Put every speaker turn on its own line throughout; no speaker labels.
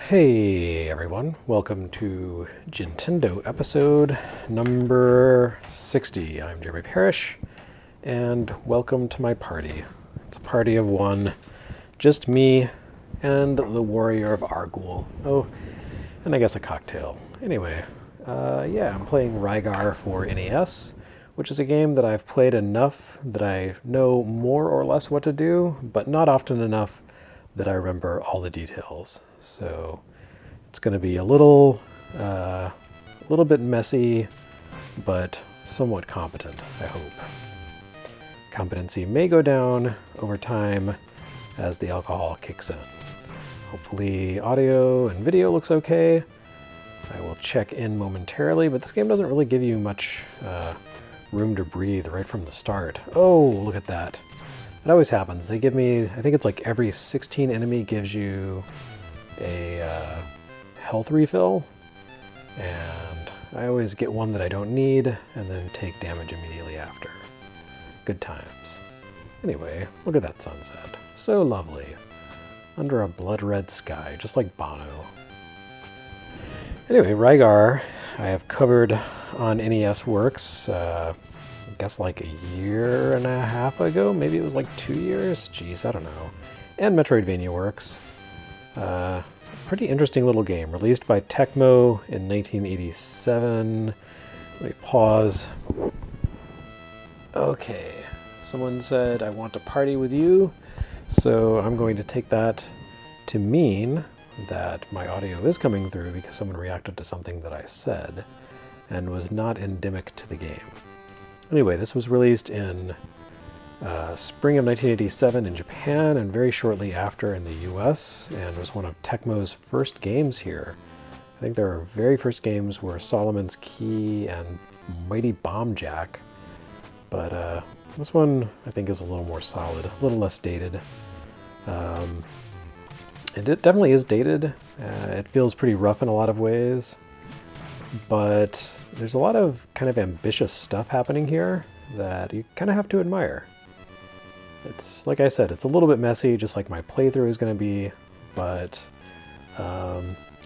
Hey everyone, welcome to Gintendo episode number 60. I'm Jeremy Parish, and welcome to my party. It's a party of one, just me and the warrior of Argul. Oh, and I guess a cocktail. Anyway, yeah, I'm playing Rhaegar for NES, which is a game that I've played enough that I know more or less what to do, but not often enough that I remember all the details. So it's going to be a little bit messy, but somewhat competent, I hope. Competency may go down over time as the alcohol kicks in. Hopefully audio and video looks okay. I will check in momentarily, but this game doesn't really give you much room to breathe right from the start. Oh, look at that. It always happens. They give me, I think it's like every 16 enemy gives you a health refill, and I always get one that I don't need and then take damage immediately after. Good times. Anyway, look at that sunset. So lovely. Under a blood red sky, just like Bono. Anyway, Rygar, I have covered on NES Works, I guess like a year and a half ago. Maybe it was like 2 years. Jeez, I don't know. And Metroidvania Works. Pretty interesting little game, released by Tecmo in 1987. Let me pause. Okay, someone said, I want to party with you. So I'm going to take that to mean that my audio is coming through because someone reacted to something that I said and was not endemic to the game. Anyway, this was released in spring of 1987 in Japan and very shortly after in the US, and was one of Tecmo's first games here. I think their very first games were Solomon's Key and Mighty Bomb Jack, but this one I think is a little more solid, a little less dated. It definitely is dated. It feels pretty rough in a lot of ways, but there's a lot of kind of ambitious stuff happening here that you kind of have to admire. It's, like I said, it's a little bit messy, just like my playthrough is going to be, but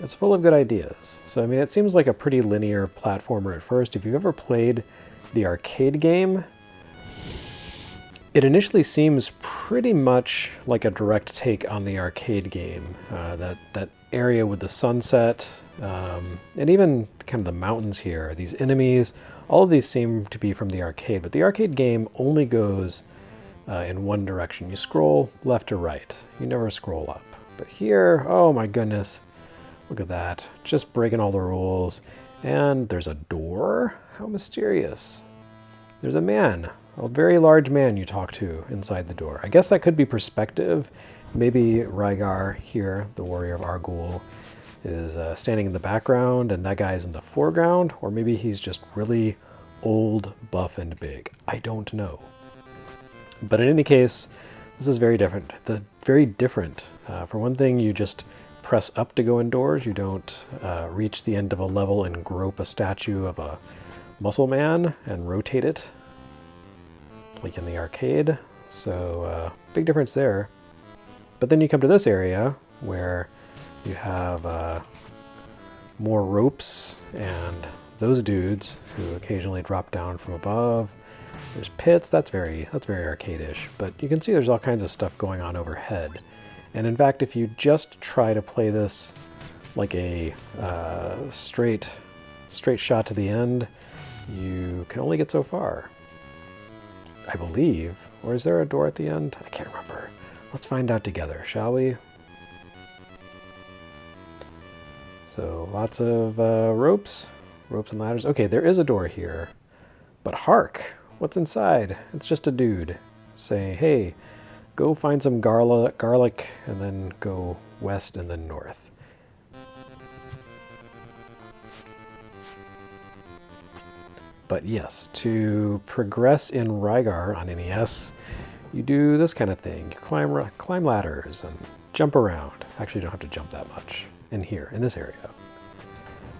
it's full of good ideas. So, I mean, it seems like a pretty linear platformer at first. If you've ever played the arcade game, it initially seems pretty much like a direct take on the arcade game. That area with the sunset, and even kind of the mountains here, these enemies, all of these seem to be from the arcade, but the arcade game only goes in one direction. You scroll left to right. You never scroll up. But here, oh my goodness, look at that. Just breaking all the rules. And there's a door? How mysterious. There's a man, a very large man you talk to inside the door. I guess that could be perspective. Maybe Rhaegar here, the warrior of Argul, is standing in the background and that guy's in the foreground, or maybe he's just really old, buff, and big. I don't know. But in any case, this is very different. For one thing, you just press up to go indoors. You don't reach the end of a level and grope a statue of a muscle man and rotate it like in the arcade. So big difference there. But then you come to this area where you have more ropes and those dudes who occasionally drop down from above. There's pits. That's very arcade-ish. But you can see there's all kinds of stuff going on overhead. And in fact, if you just try to play this like a straight shot to the end, you can only get so far, I believe. Or is there a door at the end? I can't remember. Let's find out together, shall we? So lots of ropes and ladders. Okay, there is a door here. But hark, what's inside? It's just a dude saying, hey, go find some garlic and then go west and then north. But yes, to progress in Rygar on NES, you do this kind of thing. You climb ladders and jump around. Actually, you don't have to jump that much in here, in this area.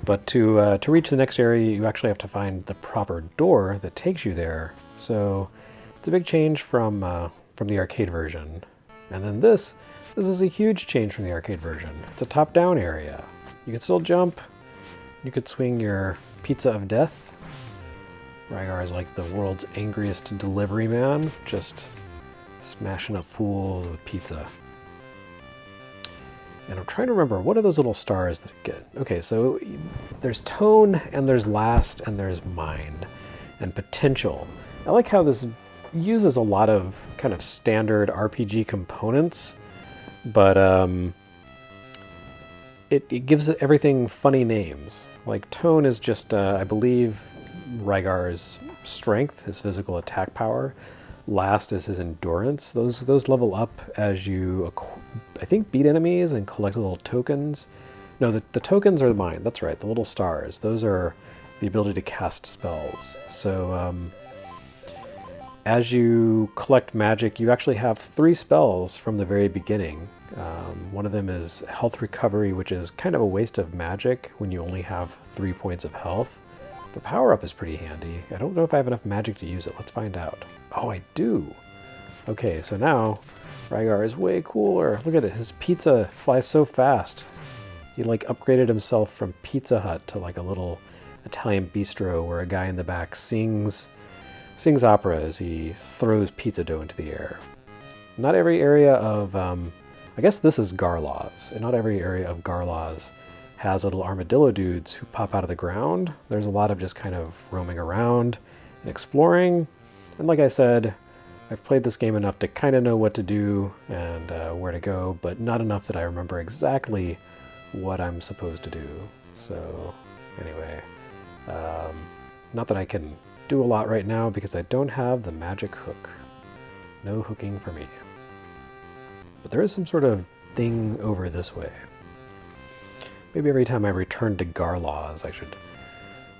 But to reach the next area, you actually have to find the proper door that takes you there. So it's a big change from the arcade version. And then this This is a huge change from the arcade version. It's a top-down area. You can still jump. You could swing your pizza of death. Rhaegar is like the world's angriest delivery man, just smashing up fools with pizza. And I'm trying to remember, what are those little stars that get? Okay, so there's tone, and there's last, and there's mind, and potential. I like how this uses a lot of kind of standard RPG components, but it gives everything funny names. Like tone is just, I believe, Rhaegar's strength, his physical attack power. Last is his endurance. Those level up as you, I think, beat enemies and collect little tokens. No, the tokens are mine. That's right, the little stars. Those are the ability to cast spells. So as you collect magic, you actually have 3 spells from the very beginning. One of them is health recovery, which is kind of a waste of magic when you only have 3 points of health. The power-up is pretty handy. I don't know if I have enough magic to use it. Let's find out. Oh, I do. Okay, so now Rhaegar is way cooler. Look at it. His pizza flies so fast. He like upgraded himself from Pizza Hut to like a little Italian bistro where a guy in the back sings opera as he throws pizza dough into the air. Not every area of, I guess this is Garlaz, and not every area of Garlaz has little armadillo dudes who pop out of the ground. There's a lot of just kind of roaming around and exploring. And like I said, I've played this game enough to kind of know what to do and where to go, but not enough that I remember exactly what I'm supposed to do. So anyway, not that I can do a lot right now because I don't have the magic hook. No hooking for me. But there is some sort of thing over this way. Maybe every time I return to Garlaz, I should...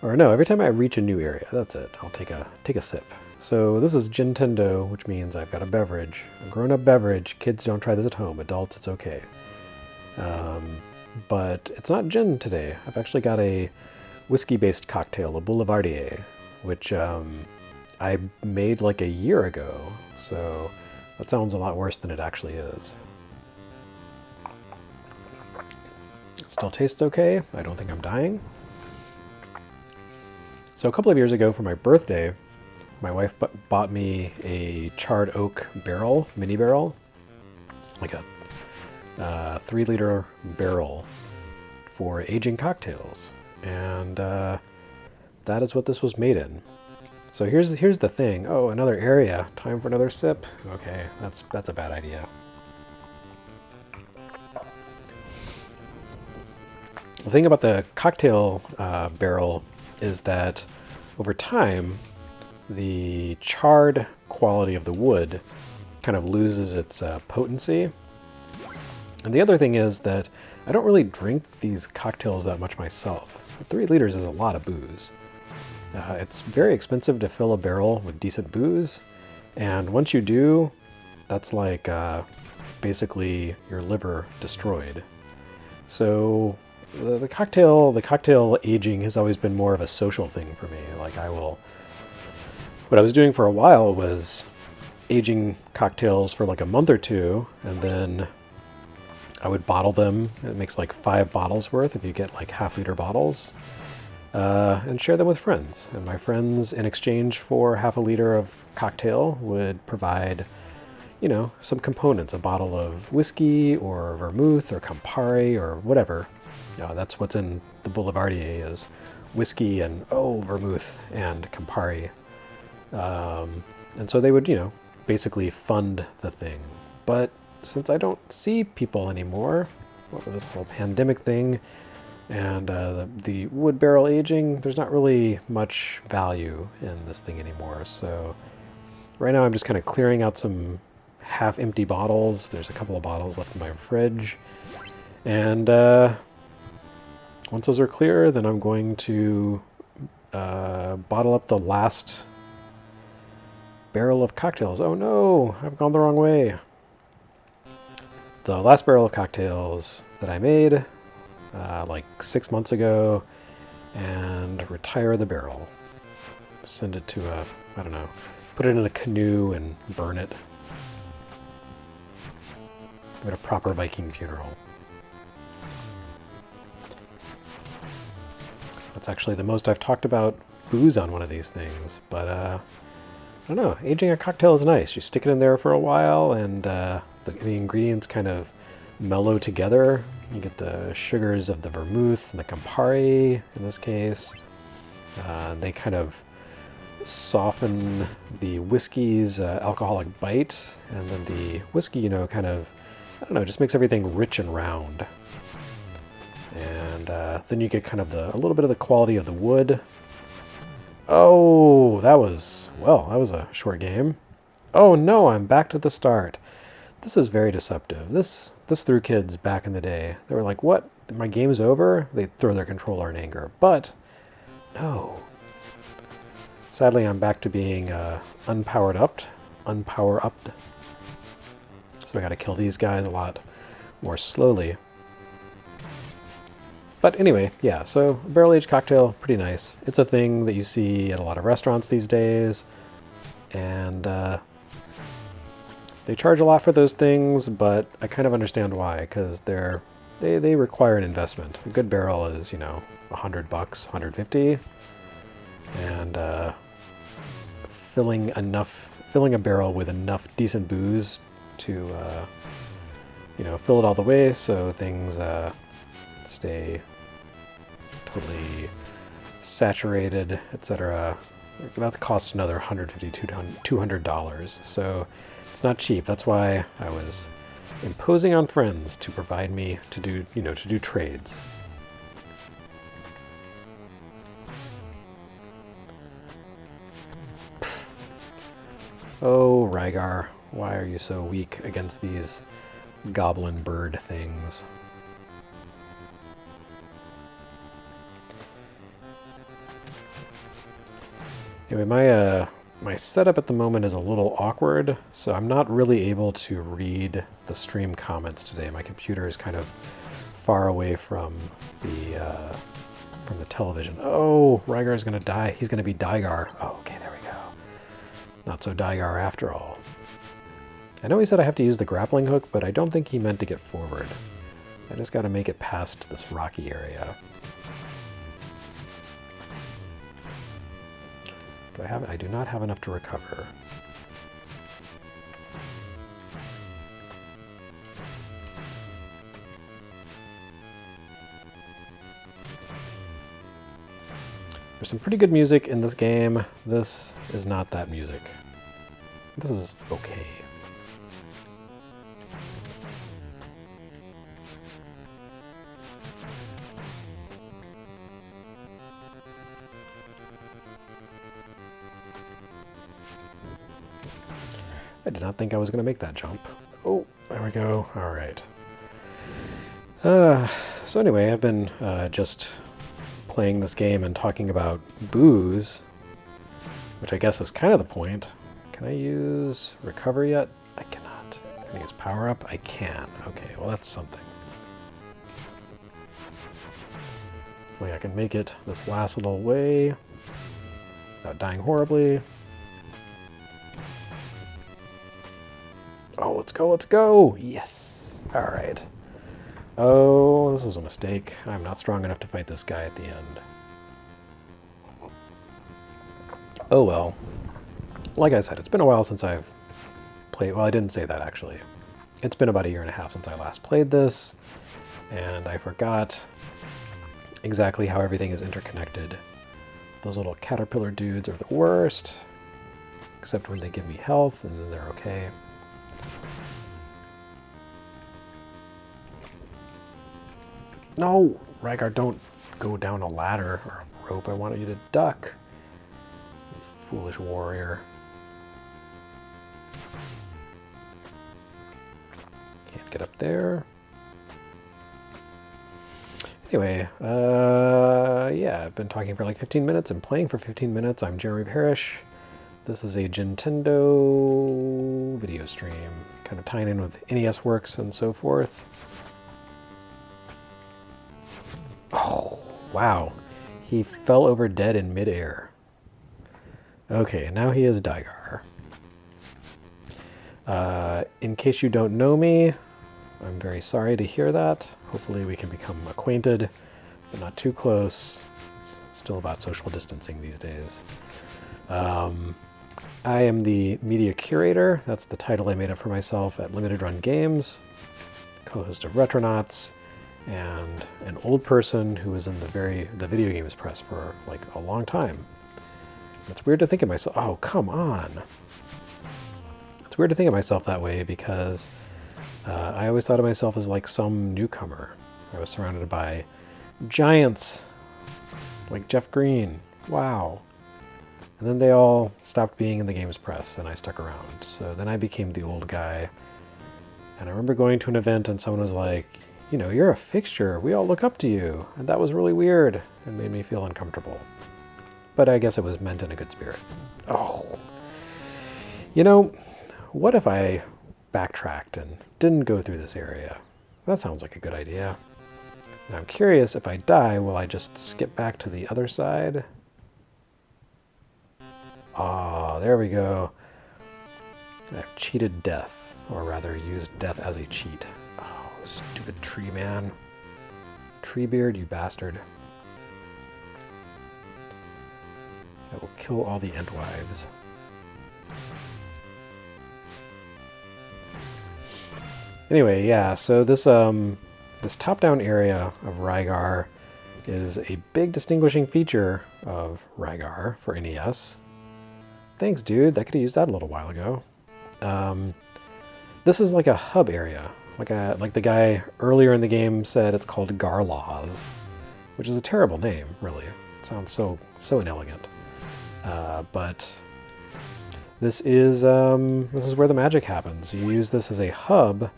Or no, every time I reach a new area, that's it. I'll take a sip. So this is Gintendo, which means I've got a beverage. A grown-up beverage. Kids, don't try this at home. Adults, it's okay. But it's not gin today. I've actually got a whiskey-based cocktail, a Boulevardier, which I made like a year ago. So that sounds a lot worse than it actually is. Still tastes okay. I don't think I'm dying. So a couple of years ago for my birthday, my wife bought me a charred oak barrel, mini barrel, like a 3-liter barrel for aging cocktails. And that is what this was made in. So here's the thing. Oh, another area. Time for another sip. Okay, that's a bad idea. The thing about the cocktail barrel is that over time, the charred quality of the wood kind of loses its potency. And the other thing is that I don't really drink these cocktails that much myself. 3 liters is a lot of booze. It's very expensive to fill a barrel with decent booze, and once you do, that's like basically your liver destroyed. So the cocktail aging has always been more of a social thing for me. Like what I was doing for a while was aging cocktails for like a month or 2, and then I would bottle them. It makes like 5 bottles worth if you get like half-liter bottles, and share them with friends. And my friends, in exchange for half a liter of cocktail, would provide, you know, some components, a bottle of whiskey or vermouth or Campari or whatever. That's what's in the Boulevardier is whiskey and, vermouth and Campari. And so they would, basically fund the thing. But since I don't see people anymore, with this whole pandemic thing and the wood barrel aging, there's not really much value in this thing anymore. So right now I'm just kind of clearing out some half-empty bottles. There's a couple of bottles left in my fridge. And once those are clear, then I'm going to bottle up the last barrel of cocktails. Oh no, I've gone the wrong way. The last barrel of cocktails that I made like 6 months ago, and retire the barrel. Send it to I don't know, put it in a canoe and burn it. Give it a proper Viking funeral. That's actually the most I've talked about booze on one of these things, but I don't know. Aging a cocktail is nice. You stick it in there for a while, and the ingredients kind of mellow together. You get the sugars of the vermouth and the Campari, in this case. They kind of soften the whiskey's alcoholic bite, and then the whiskey, you know, kind of, I don't know, just makes everything rich and round. And then you get kind of a little bit of the quality of the wood. Oh, that was a short game. Oh no, I'm back to the start. This is very deceptive. This threw kids back in the day. They were like, what? My game's over? They'd throw their controller in anger. But, no. Sadly, I'm back to being unpower upped. So I gotta kill these guys a lot more slowly. But anyway, yeah, so barrel-aged cocktail, pretty nice. It's a thing that you see at a lot of restaurants these days. And they charge a lot for those things, but I kind of understand why, because they require an investment. A good barrel is, you know, $100, $150, and filling a barrel with enough decent booze to, you know, fill it all the way so things stay totally saturated, etc. That costs another $150, $200. So it's not cheap. That's why I was imposing on friends to provide me to do, you know, to do trades. Oh, Rhaegar, why are you so weak against these goblin bird things? Anyway, my setup at the moment is a little awkward, so I'm not really able to read the stream comments today. My computer is kind of far away from the television. Oh, Rygar is going to die. He's going to be Rygar. Oh, okay, there we go. Not so Rygar after all. I know he said I have to use the grappling hook, but I don't think he meant to get forward. I just got to make it past this rocky area. I do not have enough to recover. There's some pretty good music in this game. This is not that music. This is okay. I did not think I was going to make that jump. Oh, there we go. All right. So anyway, I've been just playing this game and talking about booze, which I guess is kind of the point. Can I use recover yet? I cannot. Can I use power up? I can. Okay, well that's something. Hopefully I can make it this last little way without dying horribly. Oh, let's go, let's go! Yes! Alright. Oh, this was a mistake. I'm not strong enough to fight this guy at the end. Oh well. Like I said, it's been a while since I've played... Well, I didn't say that, actually. It's been about 1.5 years since I last played this, and I forgot exactly how everything is interconnected. Those little caterpillar dudes are the worst, except when they give me health, and then they're okay. No! Rhaegar, don't go down a ladder or a rope. I wanted you to duck. You foolish warrior. Can't get up there. Anyway, yeah, I've been talking for like 15 minutes and playing for 15 minutes. I'm Jeremy Parish. This is a Gintendo video stream, kind of tying in with NES Works and so forth. Oh, wow. He fell over dead in midair. Okay, now he is Rhaegar. In case you don't know me, I'm very sorry to hear that. Hopefully we can become acquainted, but not too close. It's still about social distancing these days. I am the media curator. That's the title I made up for myself at Limited Run Games, co-host of Retronauts, and an old person who was in the video games press for like a long time. It's weird to think of myself. Oh, come on. It's weird to think of myself that way because I always thought of myself as like some newcomer. I was surrounded by giants like Jeff Green. Wow. And then they all stopped being in the games press and I stuck around. So then I became the old guy. And I remember going to an event and someone was like, you know, you're a fixture. We all look up to you. And that was really weird and made me feel uncomfortable. But I guess it was meant in a good spirit. Oh. You know, what if I backtracked and didn't go through this area? That sounds like a good idea. And I'm curious, if I die, will I just skip back to the other side? Ah, there we go. I've cheated death, or rather used death as a cheat. Oh, stupid tree man. Treebeard, you bastard. I will kill all the Entwives. Anyway, yeah, so this top-down area of Rygar is a big distinguishing feature of Rhaegar for NES. Thanks, dude. I could have used that a little while ago. This is like a hub area. Like the guy earlier in the game said, it's called Garlaz, which is a terrible name, really. It sounds so inelegant. But this is where the magic happens. You use this as a hub,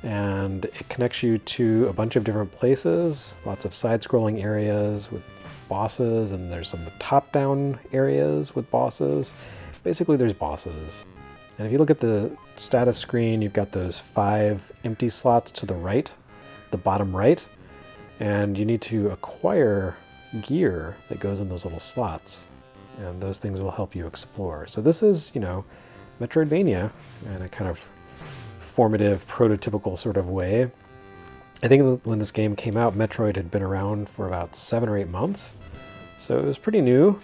and it connects you to a bunch of different places, lots of side-scrolling areas with bosses, and there's some top-down areas with bosses. Basically, there's bosses. And if you look at the status screen, you've got those 5 empty slots to the right, the bottom right, and you need to acquire gear that goes in those little slots. And those things will help you explore. So this is, you know, Metroidvania in a kind of formative, prototypical sort of way. I think when this game came out, Metroid had been around for about 7 or 8 months. So it was pretty new.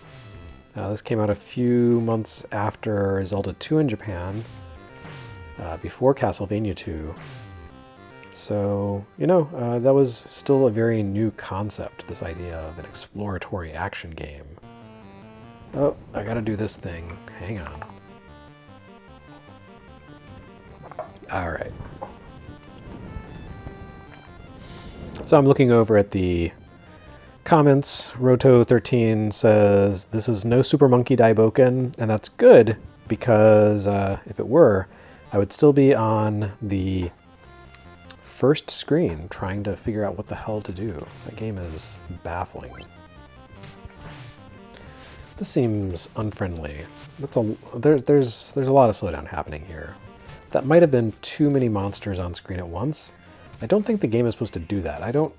This came out a few months after Zelda 2 in Japan, before Castlevania 2. So, you know, that was still a very new concept, this idea of an exploratory action game. Oh, I gotta do this thing. Hang on. Alright. So I'm looking over at the comments. Roto13 says, this is no Super Monkey Daiboken, and that's good, because if it were, I would still be on the first screen trying to figure out what the hell to do. That game is baffling. This seems unfriendly. There's a lot of slowdown happening here. That might have been too many monsters on screen at once. I don't think the game is supposed to do that. I don't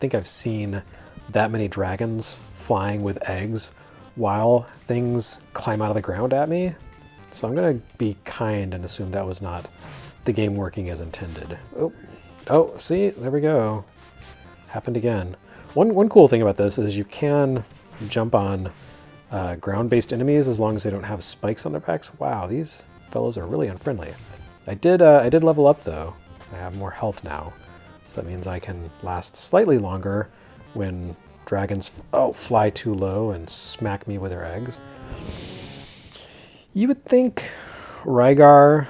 think I've seen that many dragons flying with eggs while things climb out of the ground at me. So I'm gonna be kind and assume that was not the game working as intended. Oh, see, there we go. Happened again. One cool thing about this is you can jump on ground-based enemies as long as they don't have spikes on their backs. Wow, these fellows are really unfriendly. I did level up though. I have more health now, so that means I can last slightly longer when dragons fly too low and smack me with their eggs. You would think Rhaegar,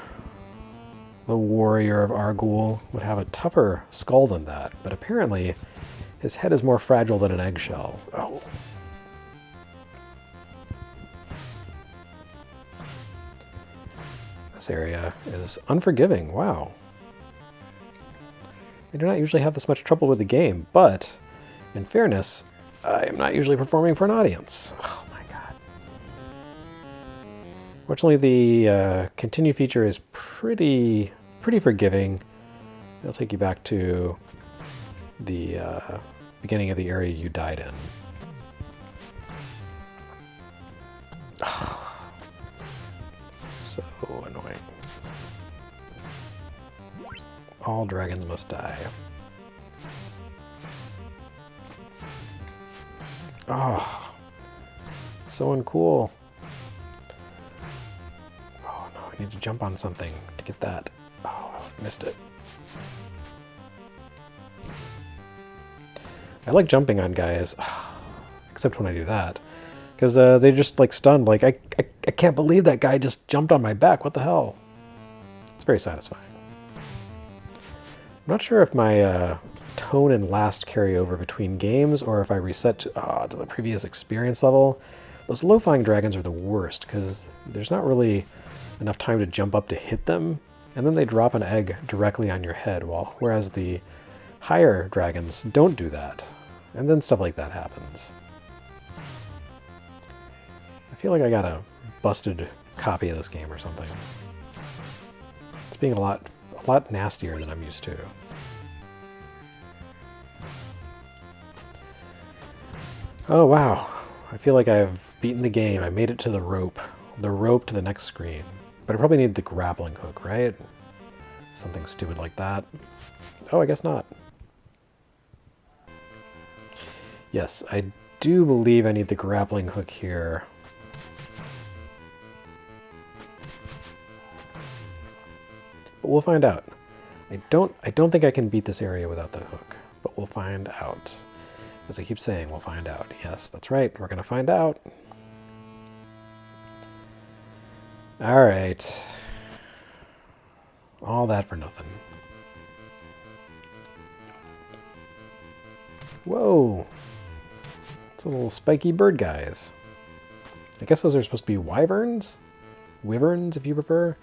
the warrior of Argul, would have a tougher skull than that, but apparently his head is more fragile than an eggshell. Oh. This area is unforgiving. Wow. I do not usually have this much trouble with the game, but in fairness, I am not usually performing for an audience. Oh my god. Fortunately, the continue feature is pretty forgiving. It'll take you back to the beginning of the area you died in. So annoying. All dragons must die. Oh, so uncool. Oh no, I need to jump on something to get that. Oh, missed it. I like jumping on guys, except when I do that. Because they just like stunned, like, I can't believe that guy just jumped on my back, what the hell? It's very satisfying. I'm not sure if my tone and last carry over between games, or if I reset to the previous experience level. Those low-flying dragons are the worst, because there's not really enough time to jump up to hit them, and then they drop an egg directly on your head, whereas the higher dragons don't do that. And then stuff like that happens. I feel like I got a busted copy of this game or something. It's being a lot nastier than I'm used to. Oh wow, I feel like I've beaten the game. I made it to the rope to the next screen. But I probably need the grappling hook, right? Something stupid like that. Oh, I guess not. Yes, I do believe I need the grappling hook here. But we'll find out. I don't think I can beat this area without the hook, but we'll find out. As I keep saying, we'll find out. Yes, that's right, we're gonna find out. Alright. All that for nothing. Whoa! It's a little spiky bird guys. I guess those are supposed to be wyverns? Wyverns, if you prefer.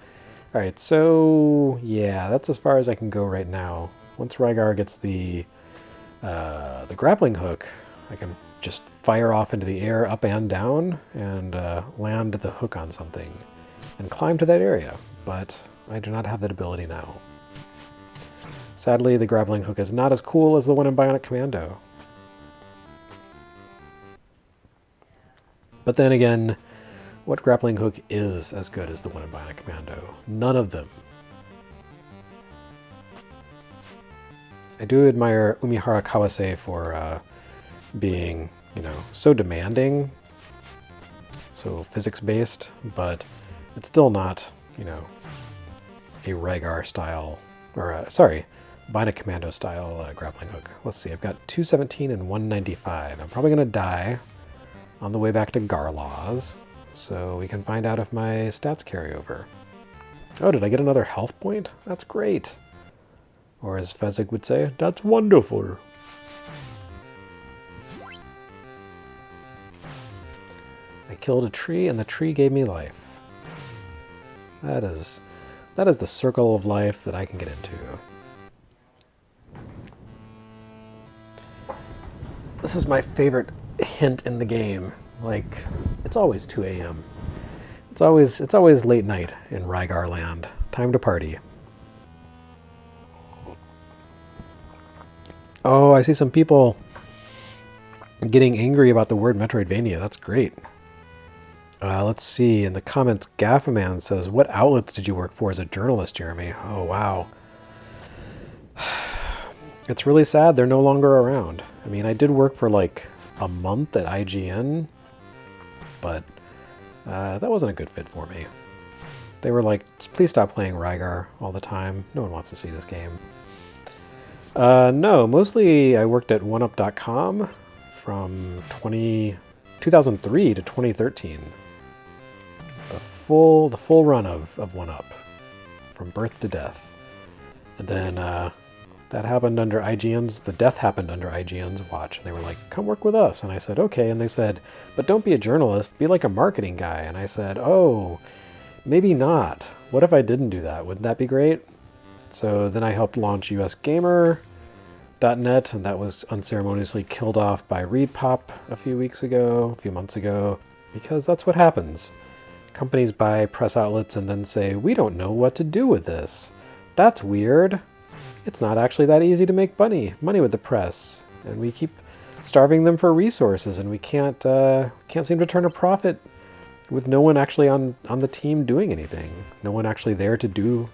Alright, so yeah, that's as far as I can go right now. Once Rhaegar gets the grappling hook, I can just fire off into the air up and down and land the hook on something and climb to that area, but I do not have that ability now. Sadly, the grappling hook is not as cool as the one in Bionic Commando. But then again, what grappling hook is as good as the one in Bionic Commando? None of them. I do admire Umihara Kawase for being, so demanding, so physics-based, but it's still not, a Rhaegar style, or Bionic Commando style grappling hook. Let's see, I've got 217 and 195. I'm probably going to die on the way back to Garlaz, so we can find out if my stats carry over. Oh, did I get another health point? That's great. Or as Fezzik would say, that's wonderful. I killed a tree and the tree gave me life. That is the circle of life that I can get into. This is my favorite hint in the game. Like, it's always 2 a.m. It's always late night in Rygar land. Time to party. Oh, I see some people getting angry about the word Metroidvania. That's great. Let's see. In the comments, Gaffaman says, what outlets did you work for as a journalist, Jeremy? Oh, wow. It's really sad they're no longer around. I mean, I did work for like a month at IGN, but that wasn't a good fit for me. They were like, please stop playing Rygar all the time. No one wants to see this game. No, mostly I worked at oneup.com from 2003 to 2013. The full run of 1UP, from birth to death. And then that happened under IGN's, the death happened under IGN's watch. And they were like, come work with us. And I said, okay. And they said, but don't be a journalist, be like a marketing guy. And I said, oh, maybe not. What if I didn't do that? Wouldn't that be great? So then I helped launch usgamer.net, and that was unceremoniously killed off by ReadPop a few months ago, because that's what happens. Companies buy press outlets and then say, we don't know what to do with this. That's weird. It's not actually that easy to make money with the press, and we keep starving them for resources, and we can't seem to turn a profit with no one actually on the team doing anything. No one actually there to do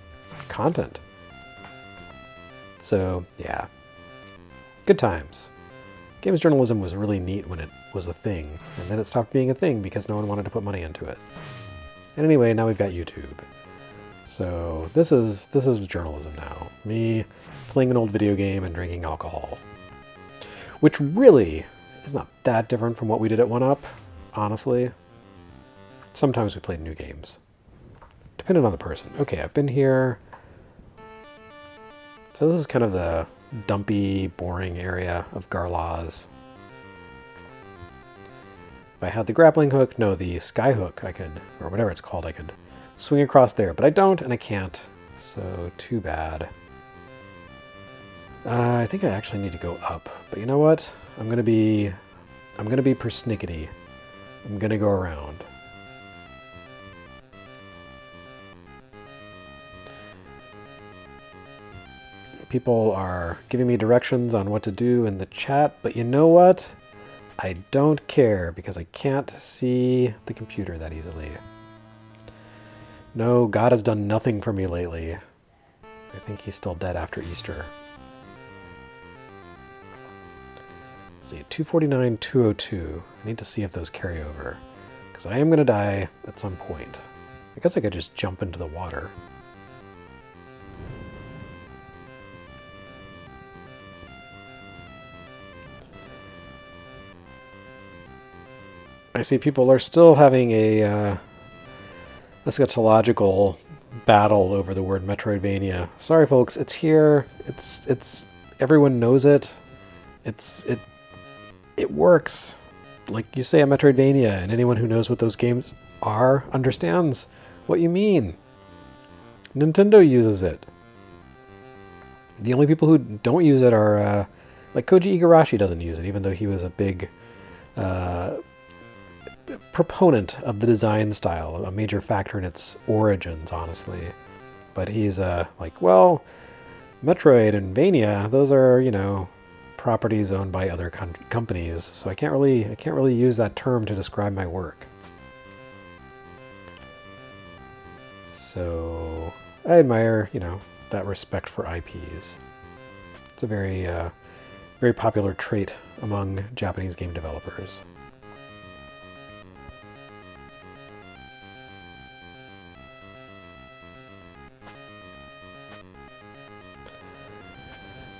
content. So, yeah. Good times. Games journalism was really neat when it was a thing, and then it stopped being a thing because no one wanted to put money into it. And anyway, now we've got YouTube. So this is journalism now. Me playing an old video game and drinking alcohol. Which really is not that different from what we did at 1UP, honestly. Sometimes we played new games. Depending on the person. Okay, I've been here. So this is kind of the dumpy, boring area of Garlaz. If I had the grappling hook, no, the sky hook, I could, or whatever it's called, I could swing across there. But I don't, and I can't. So, too bad. I think I actually need to go up. But you know what? I'm gonna be persnickety. I'm gonna go around. People are giving me directions on what to do in the chat, but you know what? I don't care because I can't see the computer that easily. No, God has done nothing for me lately. I think he's still dead after Easter. Let's see, 249, 202. I need to see if those carry over, because I am going to die at some point. I guess I could just jump into the water. I see people are still having a eschatological battle over the word Metroidvania. Sorry, folks, it's here. It's everyone knows it. It works. Like you say, a Metroidvania, and anyone who knows what those games are understands what you mean. Nintendo uses it. The only people who don't use it are like Koji Igarashi doesn't use it, even though he was a big proponent of the design style, a major factor in its origins, honestly. But he's like, well, Metroid and Vania, those are, you know, properties owned by other companies, so I can't really use that term to describe my work. So I admire, you know, that respect for IPs. It's a very very popular trait among Japanese game developers.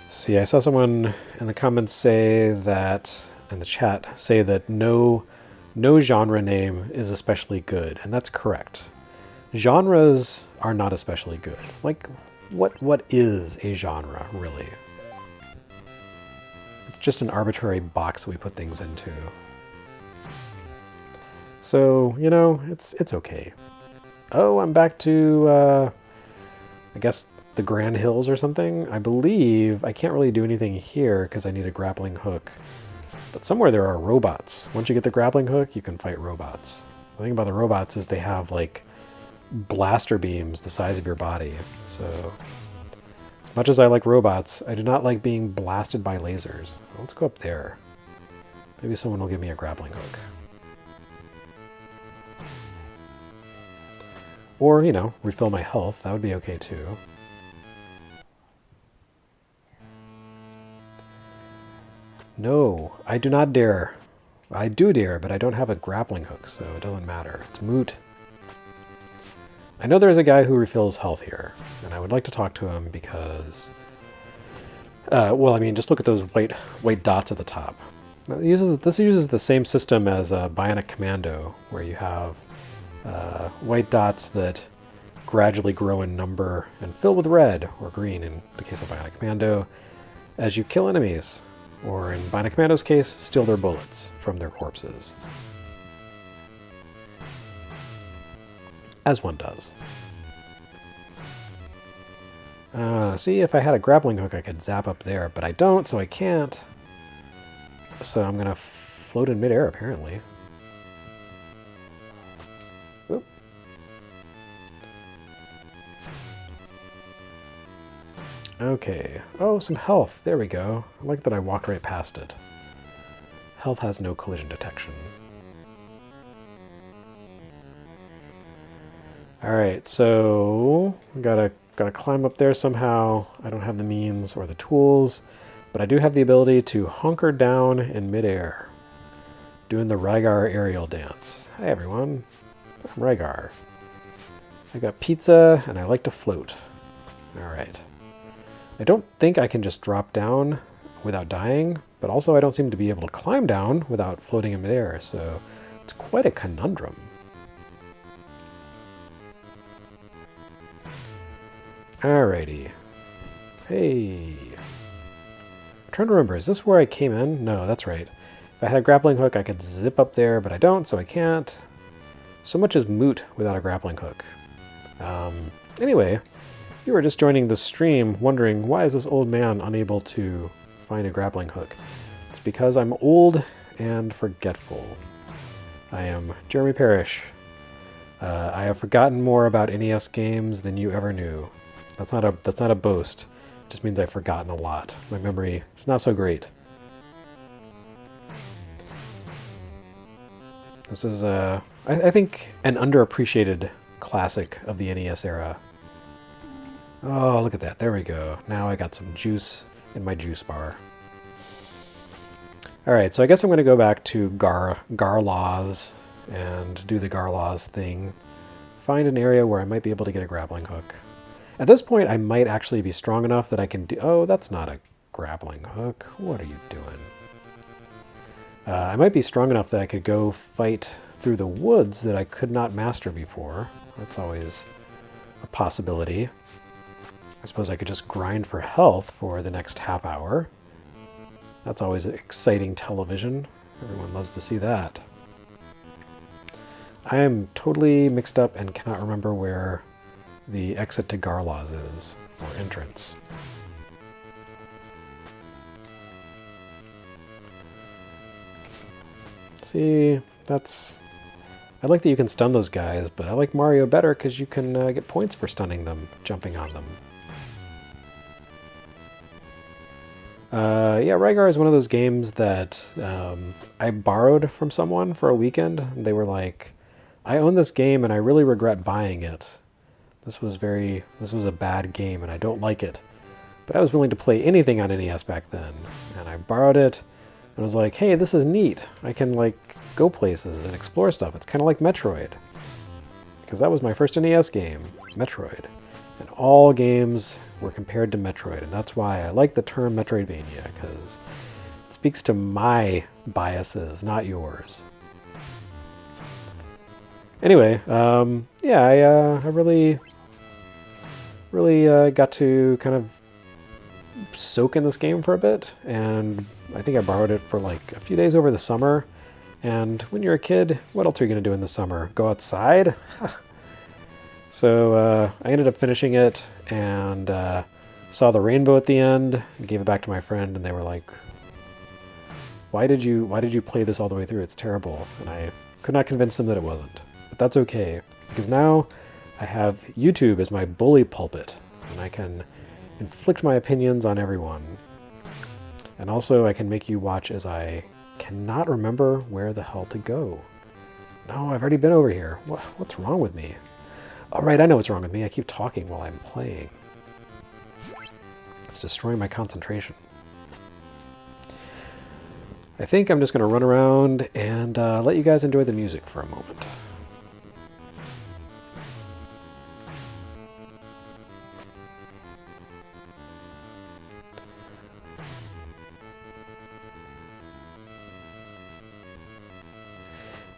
See, I saw someone in the comments say that, in the chat, say that no genre name is especially good, and that's correct. Genres are not especially good. Like, what is a genre, really? It's just an arbitrary box we put things into. So, you know, it's okay. Oh, I'm back to, I guess, the Grand Hills or something. I believe I can't really do anything here because I need a grappling hook. But somewhere there are robots. Once you get the grappling hook, you can fight robots. The thing about the robots is they have like blaster beams the size of your body. So as much as I like robots, I do not like being blasted by lasers. Let's go up there. Maybe someone will give me a grappling hook. Or, you know, refill my health. That would be okay too. No, I do not dare. I do dare, but I don't have a grappling hook, so it doesn't matter. It's moot. I know there's a guy who refills health here, and I would like to talk to him because... well, I mean, just look at those white dots at the top. This uses the same system as Bionic Commando, where you have white dots that gradually grow in number and fill with red, or green in the case of Bionic Commando, as you kill enemies. Or in Bionic Commando's case, steal their bullets from their corpses. As one does. See, if I had a grappling hook, I could zap up there, but I don't, so I can't. So I'm gonna float in midair, apparently. Oop. Okay. Oh, some health. There we go. I like that I walked right past it. Health has no collision detection. Alright, so we got a Gotta climb up there somehow. I don't have the means or the tools, but I do have the ability to hunker down in midair, doing the Rhaegar aerial dance. Hi everyone, I'm Rhaegar. I got pizza and I like to float. Alright. I don't think I can just drop down without dying, but also I don't seem to be able to climb down without floating in midair, so it's quite a conundrum. Alrighty. Hey. I'm trying to remember, is this where I came in? No, that's right. If I had a grappling hook, I could zip up there, but I don't, so I can't. So much is moot without a grappling hook. Anyway, you were just joining the stream wondering, why is this old man unable to find a grappling hook? It's because I'm old and forgetful. I am Jeremy Parish. I have forgotten more about NES games than you ever knew. That's not a boast. It just means I've forgotten a lot. My memory is not so great. This is, I think, an underappreciated classic of the NES era. Oh, look at that. There we go. Now I got some juice in my juice bar. Alright, so I guess I'm going to go back to Garlaz and do the Garlaz thing. Find an area where I might be able to get a grappling hook. At this point, I might actually be strong enough that I can do... Oh, that's not a grappling hook. What are you doing? I might be strong enough that I could go fight through the woods that I could not master before. That's always a possibility. I suppose I could just grind for health for the next half hour. That's always exciting television. Everyone loves to see that. I am totally mixed up and cannot remember where the exit to Garlaz is, or entrance. See, that's... I like that you can stun those guys, but I like Mario better because you can get points for stunning them, jumping on them. Yeah, Rygar is one of those games that I borrowed from someone for a weekend. They were like, I own this game and I really regret buying it. This was a bad game and I don't like it. But I was willing to play anything on NES back then. And I borrowed it and was like, hey, this is neat. I can like go places and explore stuff. It's kind of like Metroid. Because that was my first NES game, Metroid. And all games were compared to Metroid, and that's why I like the term Metroidvania, because it speaks to my biases, not yours. Anyway, yeah, I really got to kind of soak in this game for a bit, and I think I borrowed it for like a few days over the summer. And when you're a kid, what else are you going to do in the summer? Go outside? So I ended up finishing it and saw the rainbow at the end, gave it back to my friend, and they were like, why did you play this all the way through? It's terrible. And I could not convince them that it wasn't. But that's okay, because now I have YouTube as my bully pulpit, and I can inflict my opinions on everyone. And also I can make you watch as I cannot remember where the hell to go. No, I've already been over here. What's wrong with me? All right, I know what's wrong with me. I keep talking while I'm playing. It's destroying my concentration. I think I'm just going to run around and let you guys enjoy the music for a moment.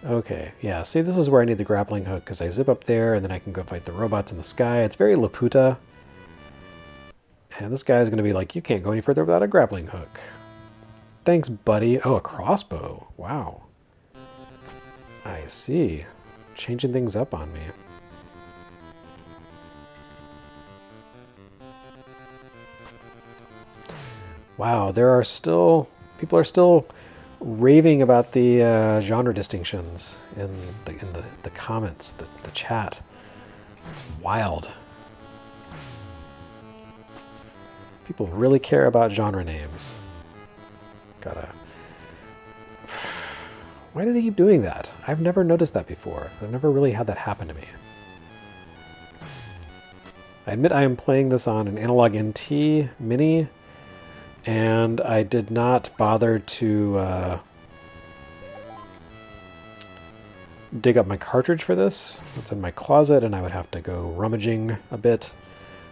Okay, yeah, see, this is where I need the grappling hook, because I zip up there, and then I can go fight the robots in the sky. It's very Laputa. And this guy's going to be like, you can't go any further without a grappling hook. Thanks, buddy. Oh, a crossbow. Wow. I see. Changing things up on me. Wow, there are still... people are still raving about the genre distinctions in the comments, the chat. It's wild. People really care about genre names. Gotta... Why does he keep doing that? I've never noticed that before. I've never really had that happen to me. I admit I am playing this on an Analog NT Mini, and I did not bother to dig up my cartridge for this. It's in my closet, and I would have to go rummaging a bit.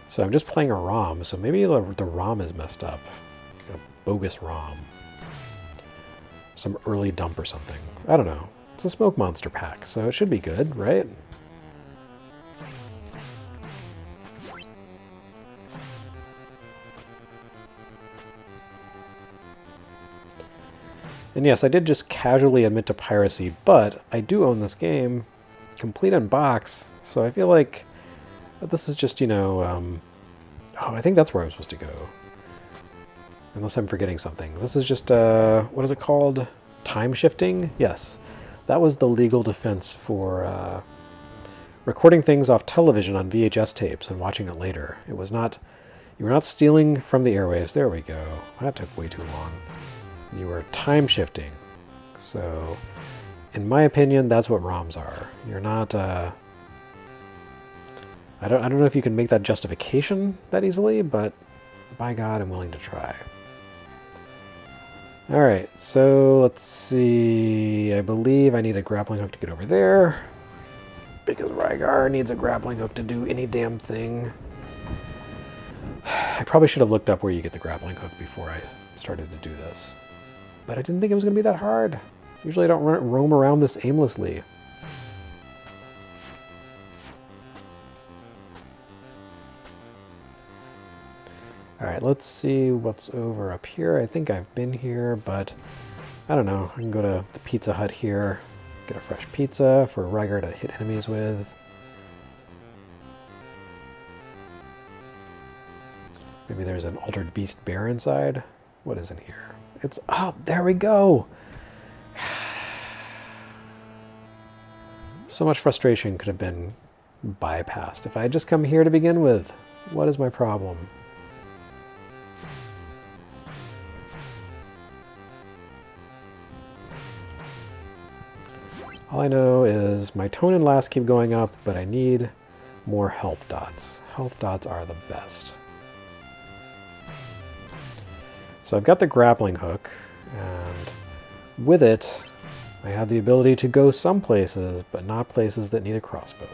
So I'm just playing a ROM, so maybe the ROM is messed up. A bogus ROM. Some early dump or something. I don't know. It's a Smoke Monster pack, so it should be good, right? And yes, I did just casually admit to piracy, but I do own this game, complete in box, so I feel like this is just, you know, oh, I think that's where I'm supposed to go. Unless I'm forgetting something. This is just, what is it called? Time shifting? Yes. That was the legal defense for recording things off television on VHS tapes and watching it later. It was not, you were not stealing from the airwaves. There we go. That took way too long. You were time shifting. So, in my opinion, that's what ROMs are. You're not, I don't know if you can make that justification that easily, but by God, I'm willing to try. Alright, so let's see. I believe I need a grappling hook to get over there, because Rhaegar needs a grappling hook to do any damn thing. I probably should have looked up where you get the grappling hook before I started to do this. But I didn't think it was going to be that hard. Usually I don't roam around this aimlessly. Alright, let's see what's over up here. I think I've been here, but I don't know. I can go to the Pizza Hut here, get a fresh pizza for Rygar to hit enemies with. Maybe there's an Altered Beast Bear inside. What is in here? It's, oh, there we go! So much frustration could have been bypassed. If I had just come here to begin with, what is my problem? All I know is my tone and last keep going up, but I need more health dots. Health dots are the best. So I've got the grappling hook, and with it, I have the ability to go some places, but not places that need a crossbow.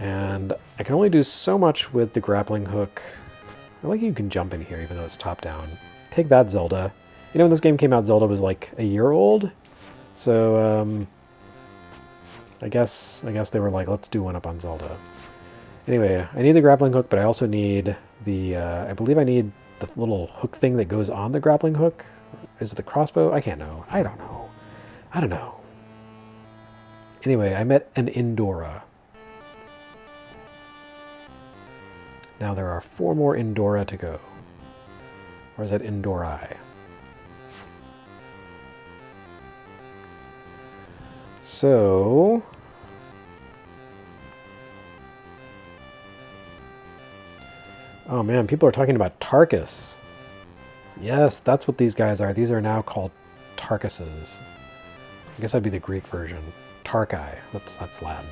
And I can only do so much with the grappling hook. I like you can jump in here even though it's top down. Take that, Zelda. You know, when this game came out, Zelda was like a year old. So, I guess they were like, let's do one up on Zelda. Anyway, I need the grappling hook, but I also need the, I believe I need the little hook thing that goes on the grappling hook. Is it the crossbow? I can't know. I don't know. I don't know. Anyway, I met an Indora. Now there are 4 more Indora to go. Or is that Indorai? So... oh man, people are talking about Tarkus. Yes, that's what these guys are. These are now called Tarkuses. I guess that'd be the Greek version. Tarkai. That's Latin.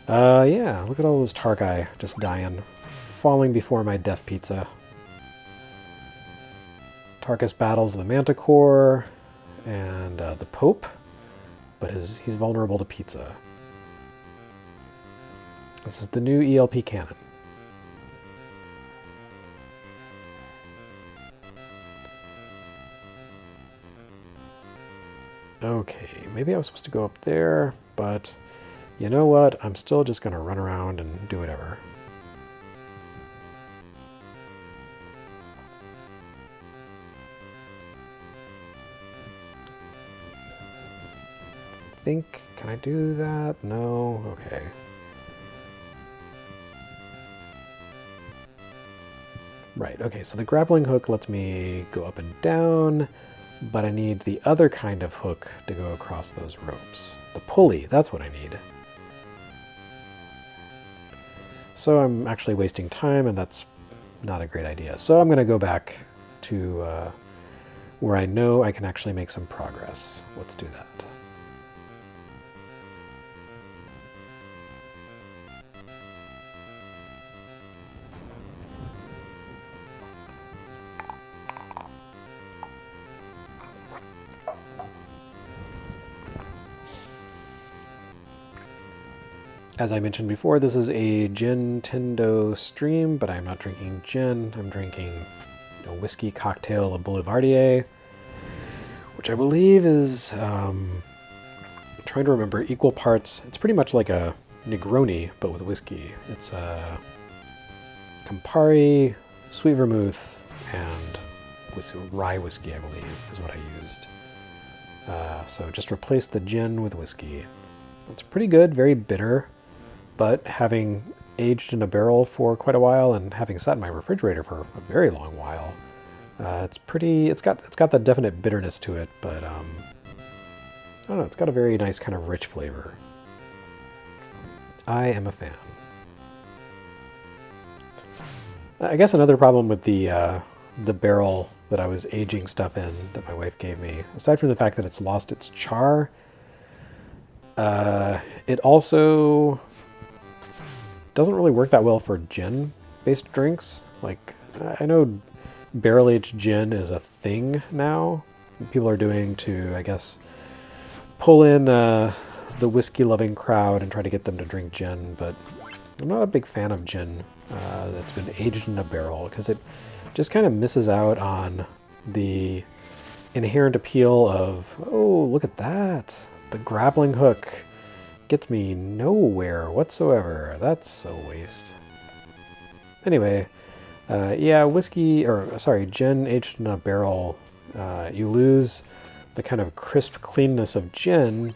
Yeah, look at all those Tarkai just dying. Falling before my death pizza. Tarkus battles the Manticore and the Pope, but he's vulnerable to pizza. This is the new ELP canon. Okay, maybe I was supposed to go up there, but you know what? I'm still just going to run around and do whatever. Can I do that? No? Okay. Right, okay, so the grappling hook lets me go up and down, but I need the other kind of hook to go across those ropes. The pulley, that's what I need. So I'm actually wasting time, and that's not a great idea. So I'm going to go back to where I know I can actually make some progress. Let's do that. As I mentioned before, this is a Gintendo stream, but I'm not drinking gin. I'm drinking a whiskey cocktail of Boulevardier, which I believe is, trying to remember, equal parts. It's pretty much like a Negroni, but with whiskey. It's Campari, sweet vermouth, and rye whiskey, I believe, is what I used. So just replace the gin with whiskey. It's pretty good, very bitter, but having aged in a barrel for quite a while and having sat in my refrigerator for a very long while, it's got that definite bitterness to it, but I don't know, it's got a very nice kind of rich flavor. I am a fan. I guess another problem with the barrel that I was aging stuff in that my wife gave me, aside from the fact that it's lost its char, it also doesn't really work that well for gin-based drinks. Like, I know barrel-aged gin is a thing now. People are doing to, I guess, pull in the whiskey-loving crowd and try to get them to drink gin, but I'm not a big fan of gin that's been aged in a barrel, because it just kind of misses out on the inherent appeal of, oh, look at that. The grappling hook gets me nowhere whatsoever. That's a waste. Anyway, yeah, gin aged in a barrel, you lose the kind of crisp cleanness of gin,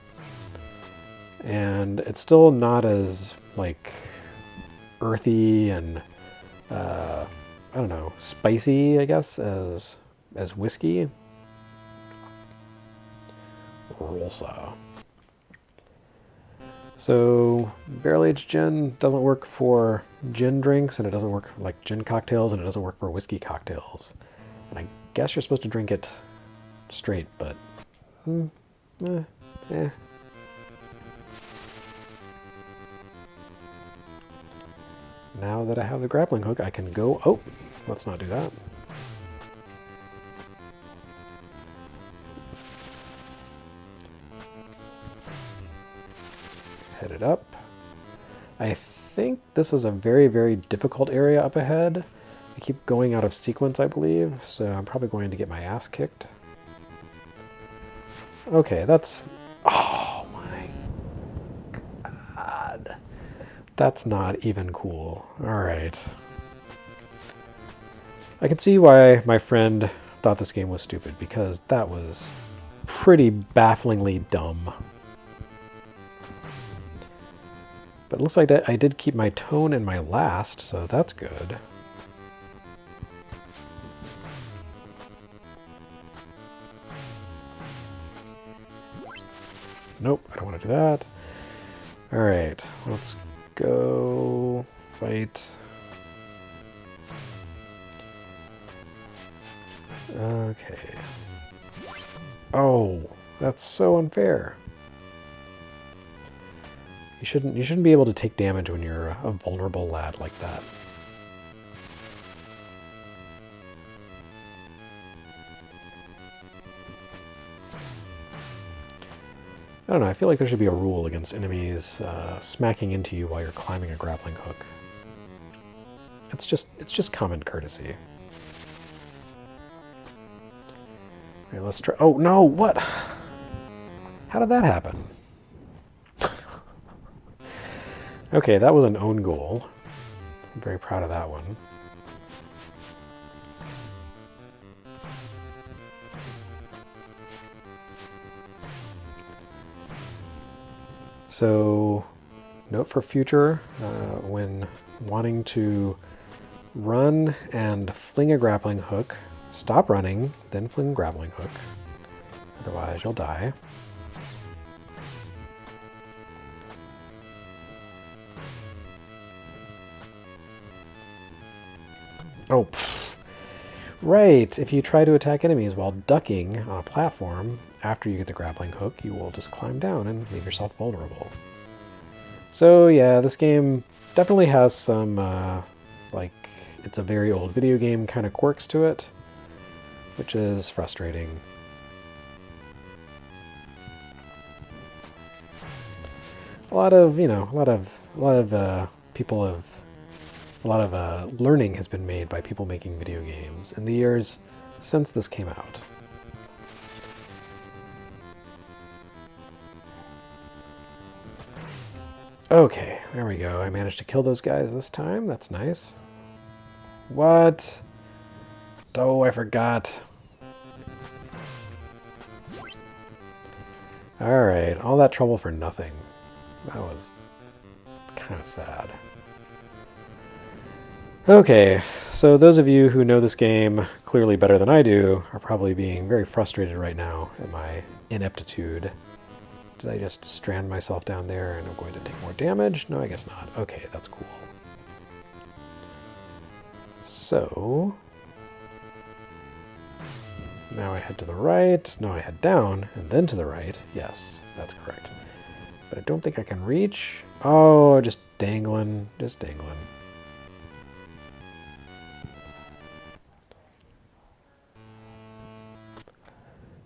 and it's still not as, like, earthy and, I don't know, spicy, I guess, as whiskey. Roll saw. So barrel-aged gin doesn't work for gin drinks, and it doesn't work for, like, gin cocktails, and it doesn't work for whiskey cocktails. And I guess you're supposed to drink it straight, but eh. Now that I have the grappling hook, I can go... Oh, let's not do that. Head it up. I think this is a very, very difficult area up ahead. I keep going out of sequence, I believe, so I'm probably going to get my ass kicked. Okay, that's... Oh my god. That's not even cool. Alright. I can see why my friend thought this game was stupid, because that was pretty bafflingly dumb. But it looks like that I did keep my tone in my last, so that's good. Nope, I don't want to do that. Alright, let's go fight. Okay. Oh, that's so unfair. You shouldn't be able to take damage when you're a vulnerable lad like that. I don't know, I feel like there should be a rule against enemies smacking into you while you're climbing a grappling hook. It's just common courtesy. Okay, let's try. Oh no, what? How did that happen? Okay, that was an own goal. I'm very proud of that one. So, note for future, when wanting to run and fling a grappling hook, stop running, then fling a grappling hook. Otherwise, you'll die. Oh, pfft. Right. If you try to attack enemies while ducking on a platform, after you get the grappling hook, you will just climb down and leave yourself vulnerable. So yeah, this game definitely has some, like, it's a very old video game kind of quirks to it, which is frustrating. A lot of learning has been made by people making video games in the years since this came out. Okay, there we go. I managed to kill those guys this time. That's nice. What? Oh, I forgot. Alright, all that trouble for nothing. That was kind of sad. Okay, so those of you who know this game clearly better than I do are probably being very frustrated right now at my ineptitude. Did I just strand myself down there and I'm going to take more damage? No, I guess not. Okay, that's cool. So, now I head to the right. No, I head down and then to the right. Yes, that's correct. But I don't think I can reach. Oh, just dangling. Just dangling.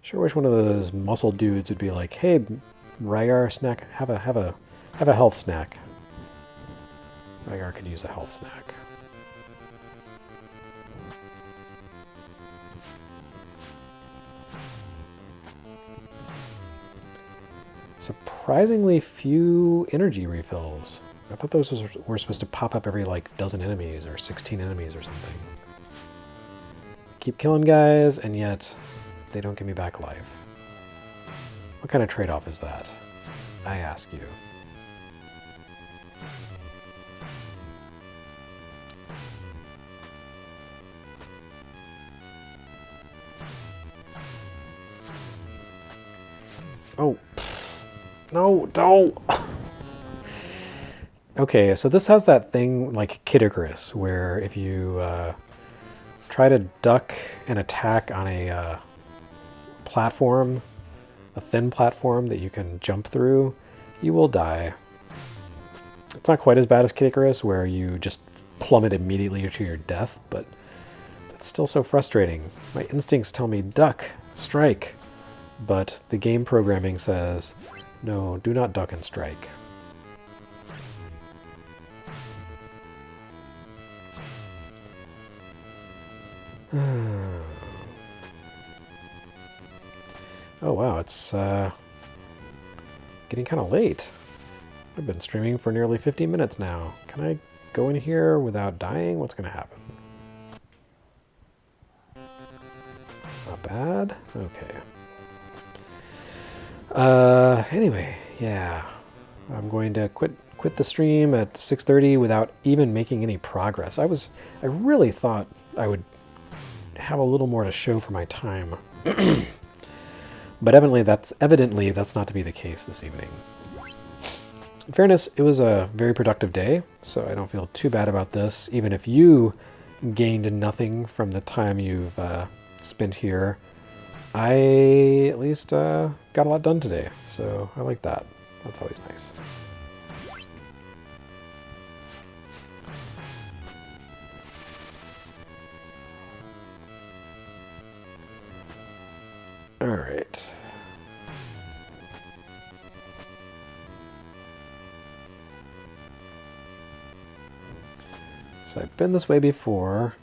Sure wish one of those muscle dudes would be like, "Hey, Rhaegar, snack, have a health snack." Rhaegar could use a health snack. Surprisingly few energy refills. I thought those were supposed to pop up every like dozen enemies or 16 enemies or something. Keep killing guys, and yet they don't give me back life. What kind of trade-off is that? I ask you. Oh. No, don't! Okay, so this has that thing like Kid Icarus, where if you try to duck an attack on a platform, a thin platform that you can jump through, you will die. It's not quite as bad as Kid Icarus, where you just plummet immediately to your death, but it's still so frustrating. My instincts tell me duck, strike, but the game programming says, no, do not duck and strike. Oh wow, it's getting kind of late. I've been streaming for nearly 50 minutes now. Can I go in here without dying? What's going to happen? Not bad. Okay. Anyway, yeah. I'm going to quit the stream at 6:30 without even making any progress. I really thought I would have a little more to show for my time. But evidently that's not to be the case this evening. In fairness, it was a very productive day, so I don't feel too bad about this, even if you gained nothing from the time you've spent here. I at least got a lot done today, so I like that. That's always nice. All right. So I've been this way before,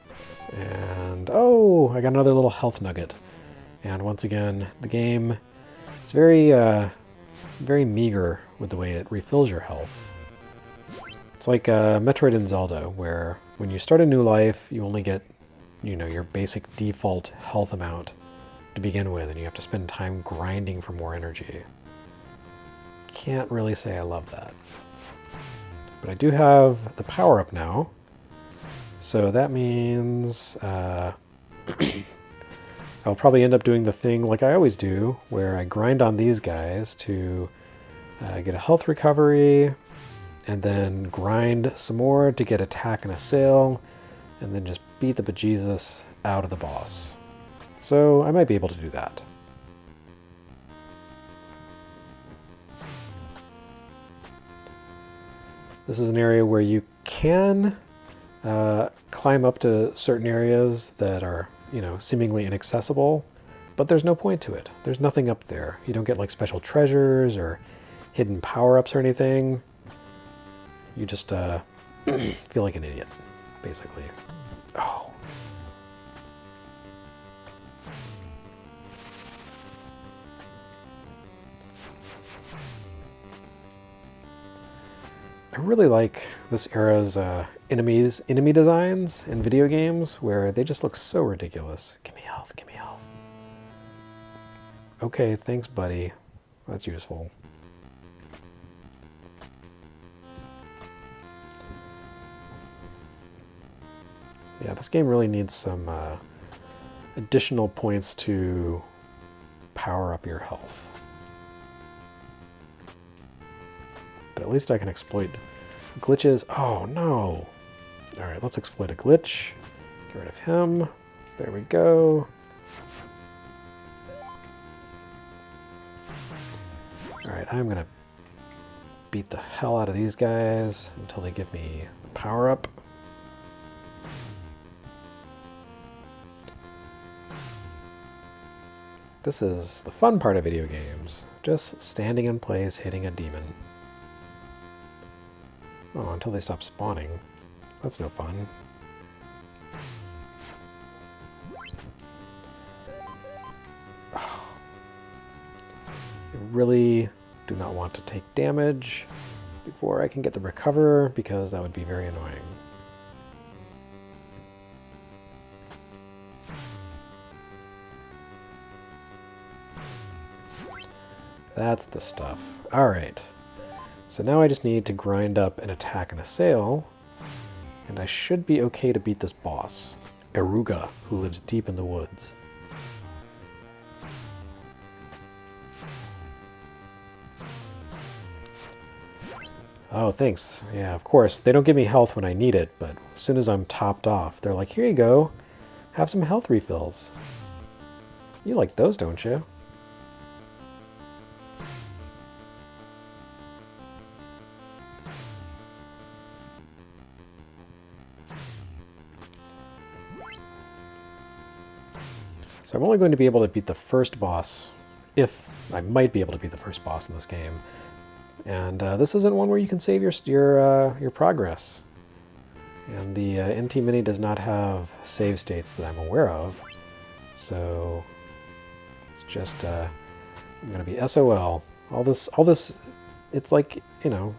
and oh, I got another little health nugget. And once again, the game is very, very meager with the way it refills your health. It's like Metroid and Zelda, where when you start a new life, you only get, your basic default health amount to begin with, and you have to spend time grinding for more energy. Can't really say I love that. But I do have the power-up now, so that means I'll probably end up doing the thing like I always do, where I grind on these guys to get a health recovery, and then grind some more to get attack and assail, and then just beat the bejesus out of the boss. So I might be able to do that. This is an area where you can climb up to certain areas that are, seemingly inaccessible, but there's no point to it. There's nothing up there. You don't get like special treasures or hidden power-ups or anything. You just feel like an idiot, basically. Oh. I really like this era's enemy designs in video games where they just look so ridiculous. Give me health, give me health. Okay, thanks, buddy. That's useful. Yeah, this game really needs some additional points to power up your health. But at least I can exploit glitches. Oh no! Alright, let's exploit a glitch. Get rid of him. There we go. Alright, I'm gonna beat the hell out of these guys until they give me the power up. This is the fun part of video games. Just standing in place, hitting a demon. Oh, until they stop spawning. That's no fun. Oh. I really do not want to take damage before I can get the recover, because that would be very annoying. That's the stuff. Alright. So now I just need to grind up an attack and assail, and I should be okay to beat this boss, Eruga, who lives deep in the woods. Oh, thanks. Yeah, of course. They don't give me health when I need it, but as soon as I'm topped off, they're like, here you go. Have some health refills. You like those, don't you? So I'm only going to be able to beat the first boss, if I might be able to beat the first boss in this game. And this isn't one where you can save your progress. And the NT Mini does not have save states that I'm aware of. So it's just I'm going to be SOL. All this, it's like, you know,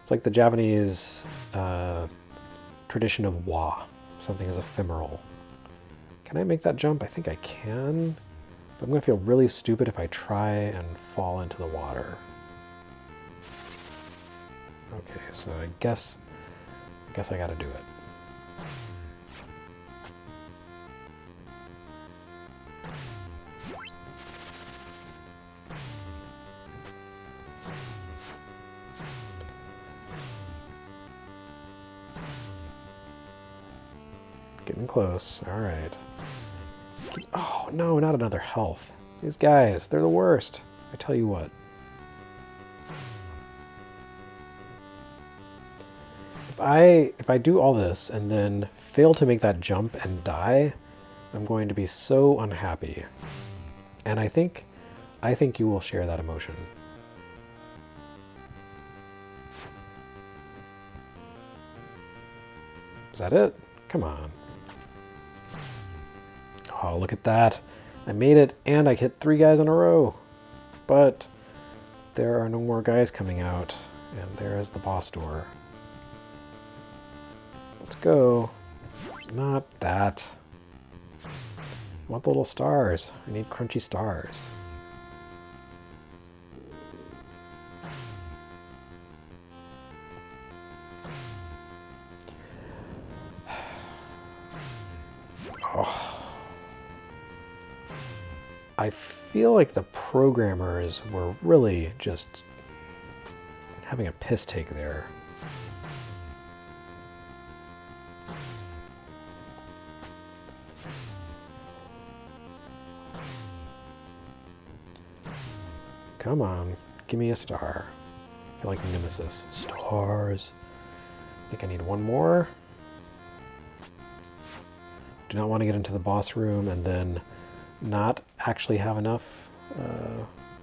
it's like the Japanese tradition of wa. Something is ephemeral. Can I make that jump? I think I can. But I'm going to feel really stupid if I try and fall into the water. Okay, so I guess I gotta do it. Getting close. All right. Oh, no, not another health. These guys, they're the worst. I tell you what. If I do all this and then fail to make that jump and die, I'm going to be so unhappy. And I think you will share that emotion. Is that it? Come on. Oh, look at that. I made it, and I hit 3 guys in a row. But there are no more guys coming out, and there is the boss door. Let's go. Not that. I want the little stars. I need crunchy stars. Oh. I feel like the programmers were really just having a piss take there. Come on, give me a star. I feel like Nemesis. Stars. I think I need one more. Do not want to get into the boss room and then not actually have enough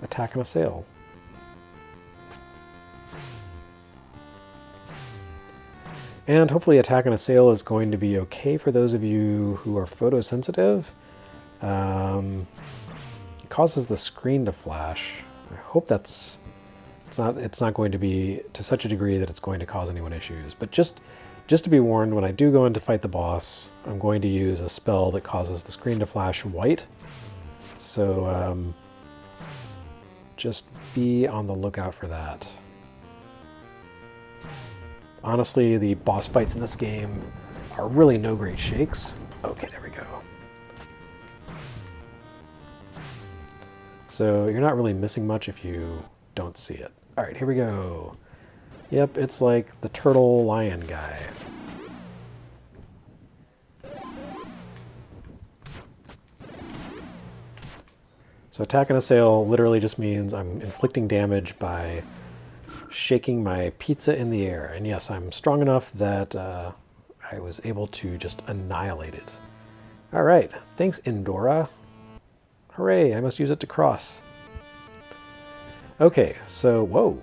attack and assail. And hopefully Attack and Assail is going to be okay for those of you who are photosensitive. It causes the screen to flash. I hope it's not going to be to such a degree that it's going to cause anyone issues. But just to be warned, when I do go in to fight the boss, I'm going to use a spell that causes the screen to flash white. So just be on the lookout for that. Honestly, the boss fights in this game are really no great shakes. Okay, there we go. So you're not really missing much if you don't see it. All right, here we go. Yep, it's like the turtle lion guy. So Attack and Assail literally just means I'm inflicting damage by shaking my pizza in the air. And yes, I'm strong enough that I was able to just annihilate it. All right, thanks Indora. Hooray, I must use it to cross. Okay, so, whoa.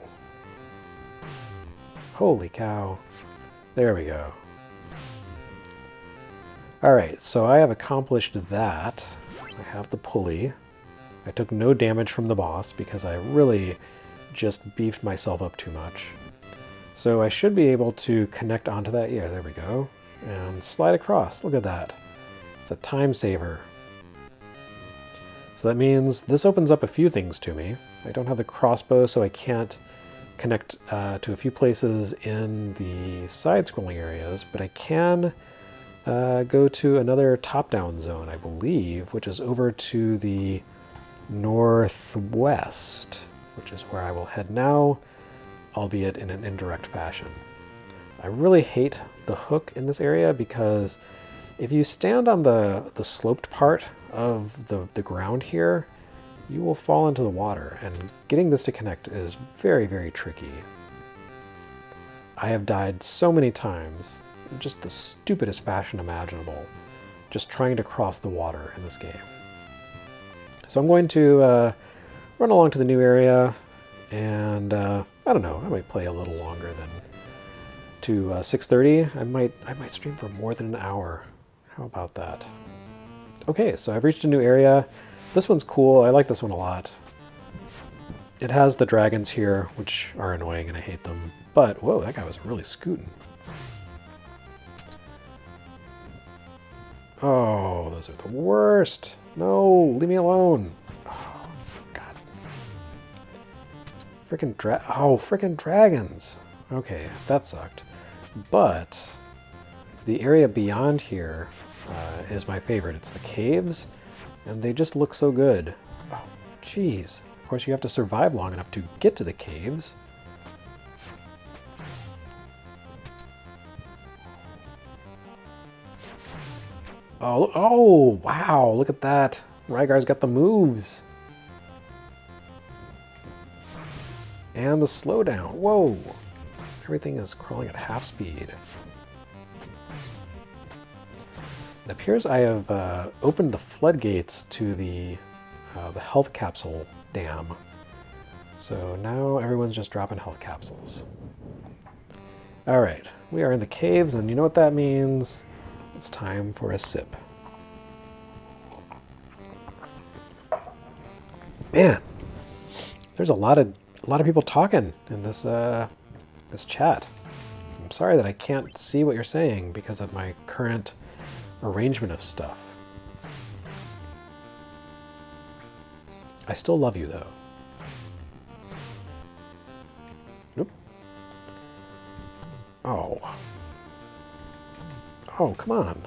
Holy cow. There we go. All right, so I have accomplished that. I have the pulley. I took no damage from the boss because I really just beefed myself up too much. So I should be able to connect onto that. Yeah, there we go. And slide across. Look at that. It's a time saver. So that means this opens up a few things to me. I don't have the crossbow, so I can't connect to a few places in the side-scrolling areas, but I can go to another top-down zone, I believe, which is over to the northwest, which is where I will head now, albeit in an indirect fashion. I really hate the hook in this area because if you stand on the sloped part of the ground here, you will fall into the water, and getting this to connect is very, very tricky. I have died so many times in just the stupidest fashion imaginable, just trying to cross the water in this game. So I'm going to run along to the new area, and I don't know, I might play a little longer than to 6:30. I might stream for more than an hour. How about that? Okay, so I've reached a new area. This one's cool. I like this one a lot. It has the dragons here, which are annoying and I hate them. But, whoa, that guy was really scooting. Oh, those are the worst. No, leave me alone. Oh, God. Frickin' dragons. Okay, that sucked. But the area beyond here is my favorite. It's the caves, and they just look so good. Oh, jeez. Of course, you have to survive long enough to get to the caves. Oh, wow, look at that. Rhaegar's got the moves. And the slowdown. Whoa. Everything is crawling at half speed. It appears I have opened the floodgates to the health capsule dam. So now everyone's just dropping health capsules. All right, we are in the caves, and you know what that means? It's time for a sip. Man, there's a lot of people talking in this this chat. I'm sorry that I can't see what you're saying because of my current arrangement of stuff. I still love you, though. Nope. Oh. Oh, come on.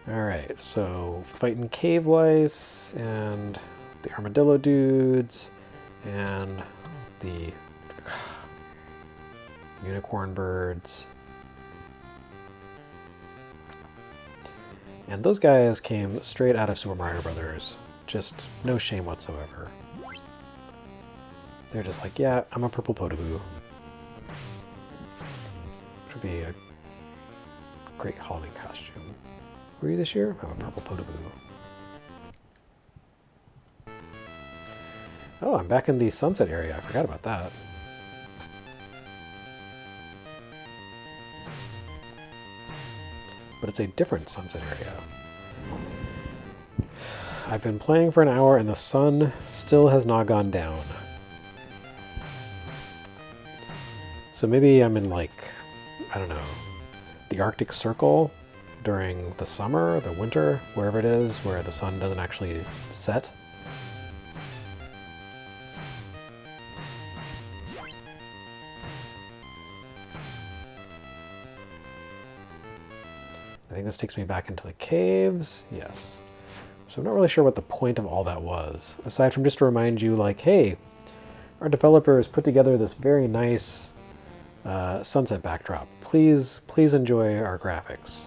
Alright, so fighting cave lice and the armadillo dudes and the unicorn birds. And those guys came straight out of Super Mario Brothers. Just no shame whatsoever. They're just like, yeah, I'm a purple Podoboo. Which would be a great Halloween costume. Were you this year? I'm a purple Podoboo. Oh, I'm back in the sunset area. I forgot about that. But it's a different sunset area. I've been playing for an hour and the sun still has not gone down. So maybe I'm in, like, I don't know, the Arctic Circle during the summer, the winter, wherever it is, where the sun doesn't actually set. I think this takes me back into the caves. Yes. So I'm not really sure what the point of all that was, aside from just to remind you, like, hey, our developers put together this very nice sunset backdrop. Please enjoy our graphics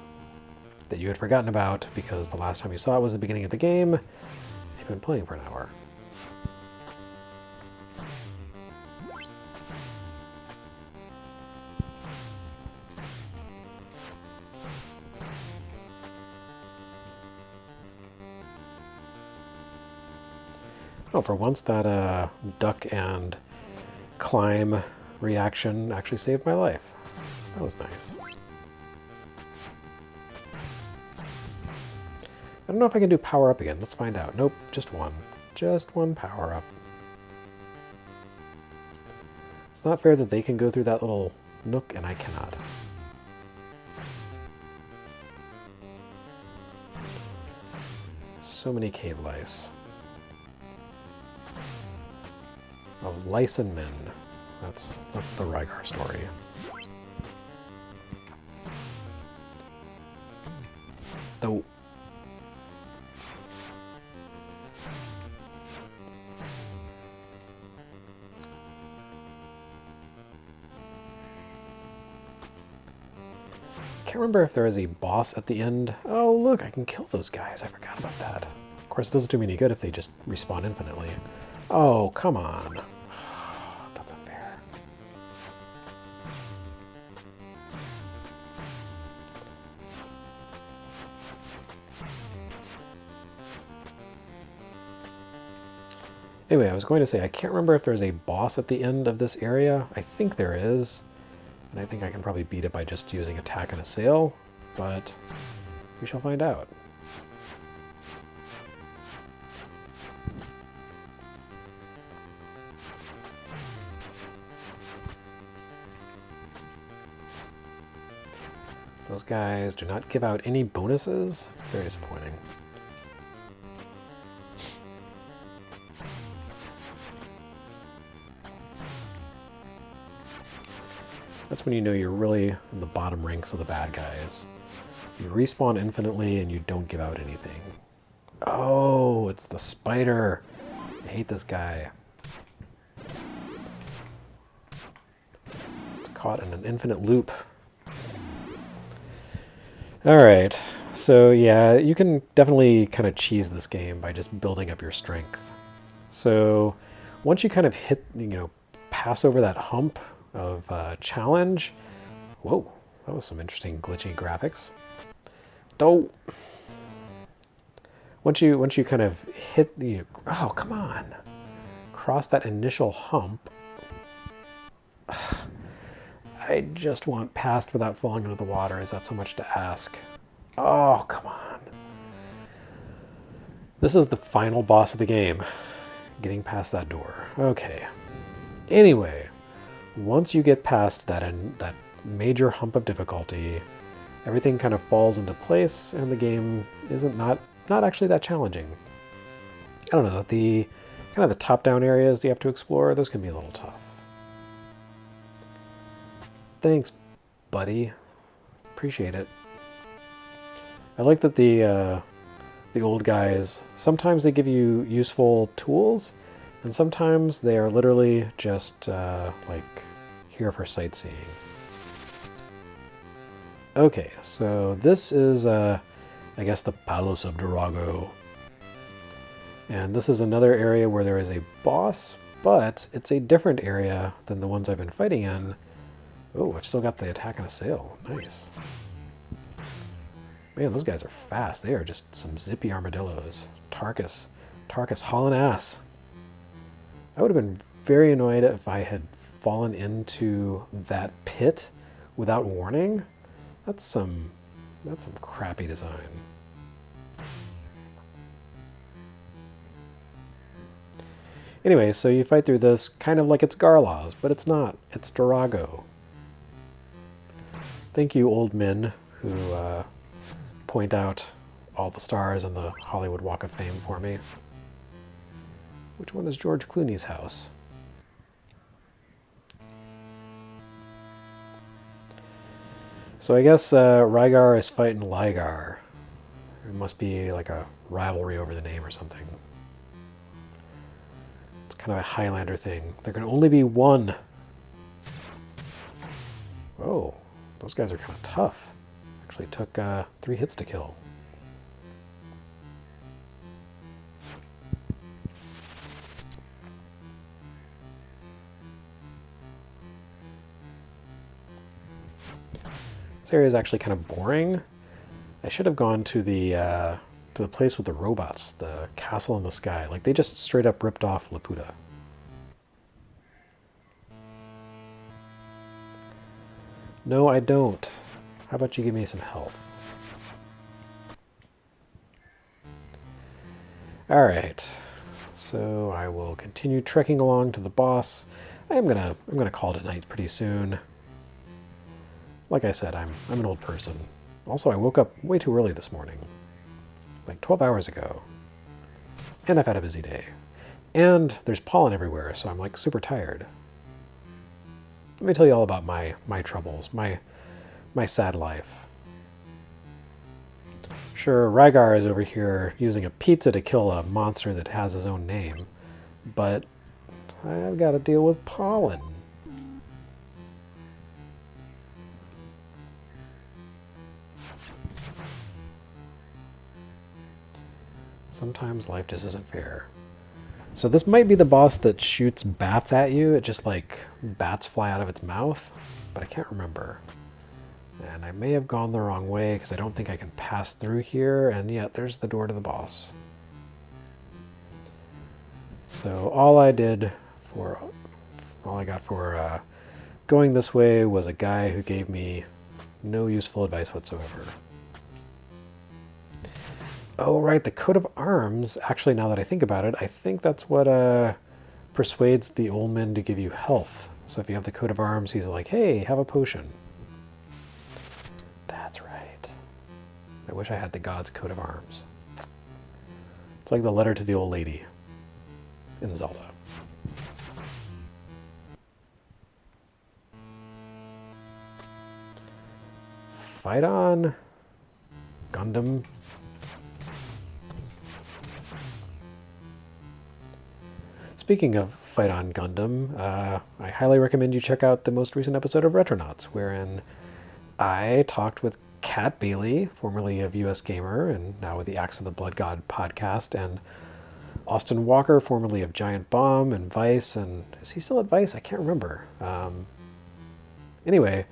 that you had forgotten about because the last time you saw it was the beginning of the game. You've been playing for an hour. Oh, for once that duck and climb reaction actually saved my life. That was nice. I don't know if I can do power up again. Let's find out. Nope, just one. Just one power up. It's not fair that they can go through that little nook and I cannot. So many cave lice. Oh, lice and men. That's the Rygar story. Though I can't remember if there is a boss at the end. Oh, look, I can kill those guys. I forgot about that. Of course, it doesn't do me any good if they just respawn infinitely. Oh, come on. That's unfair. Anyway, I was going to say, I can't remember if there's a boss at the end of this area. I think there is. And I think I can probably beat it by just using attack and assail, but we shall find out. Those guys do not give out any bonuses. Very disappointing. That's when you know you're really in the bottom ranks of the bad guys. You respawn infinitely and you don't give out anything. Oh, it's the spider. I hate this guy. It's caught in an infinite loop. Alright, so yeah, you can definitely kind of cheese this game by just building up your strength. So once you kind of hit, pass over that hump of challenge. Whoa, that was some interesting glitchy graphics. Once you kind of hit the, oh, come on, cross that initial hump, I just want past without falling into the water. Is that so much to ask? Oh, come on. This is the final boss of the game. Getting past that door. Okay. Anyway, once you get past that major hump of difficulty, everything kind of falls into place, and the game isn't not actually that challenging. I don't know, the kind of the top-down areas you have to explore, those can be a little tough. Thanks, buddy. Appreciate it. I like that the old guys, sometimes they give you useful tools, and sometimes they are literally just like here for sightseeing. Okay, so this is I guess the Palace of Drago. And this is another area where there is a boss, but it's a different area than the ones I've been fighting in. Oh, I've still got the attack and assail. Nice. Man, those guys are fast. They are just some zippy armadillos. Tarkus hauling ass. I would have been very annoyed if I had fallen into that pit without warning. That's some crappy design. Anyway, so you fight through this kind of like it's Garlaz, but it's not. It's Drago. Thank you, old men, who point out all the stars on the Hollywood Walk of Fame for me. Which one is George Clooney's house? So I guess Rhaegar is fighting Rhaegar. It must be like a rivalry over the name or something. It's kind of a Highlander thing. There can only be one. Whoa, those guys are kind of tough. Actually took 3 hits to kill. This area is actually kind of boring. I should have gone to the place with the robots, the castle in the sky. Like, they just straight up ripped off Laputa. No, I don't. How about you give me some health? All right. So I will continue trekking along to the boss. I'm gonna call it a night pretty soon. Like I said, I'm an old person. Also, I woke up way too early this morning. Like 12 hours ago. And I've had a busy day. And there's pollen everywhere, so I'm like super tired. Let me tell you all about my troubles, my sad life. Sure, Rygar is over here using a pizza to kill a monster that has his own name, but I've got to deal with pollen. Sometimes life just isn't fair. So this might be the boss that shoots bats at you. It just like bats fly out of its mouth, but I can't remember. And I may have gone the wrong way because I don't think I can pass through here, and yet there's the door to the boss. So all I got for going this way was a guy who gave me no useful advice whatsoever. Oh, right, the coat of arms. Actually, now that I think about it, I think that's what persuades the old men to give you health. So if you have the coat of arms, he's like, hey, have a potion. That's right. I wish I had the god's coat of arms. It's like the letter to the old lady in Zelda. Fight on, Gundam. Speaking of Fight on Gundam, I highly recommend you check out the most recent episode of Retronauts, wherein I talked with Kat Bailey, formerly of US Gamer, and now with the Axe of the Blood God podcast, and Austin Walker, formerly of Giant Bomb and Vice, and is he still at Vice? I can't remember. Anyway,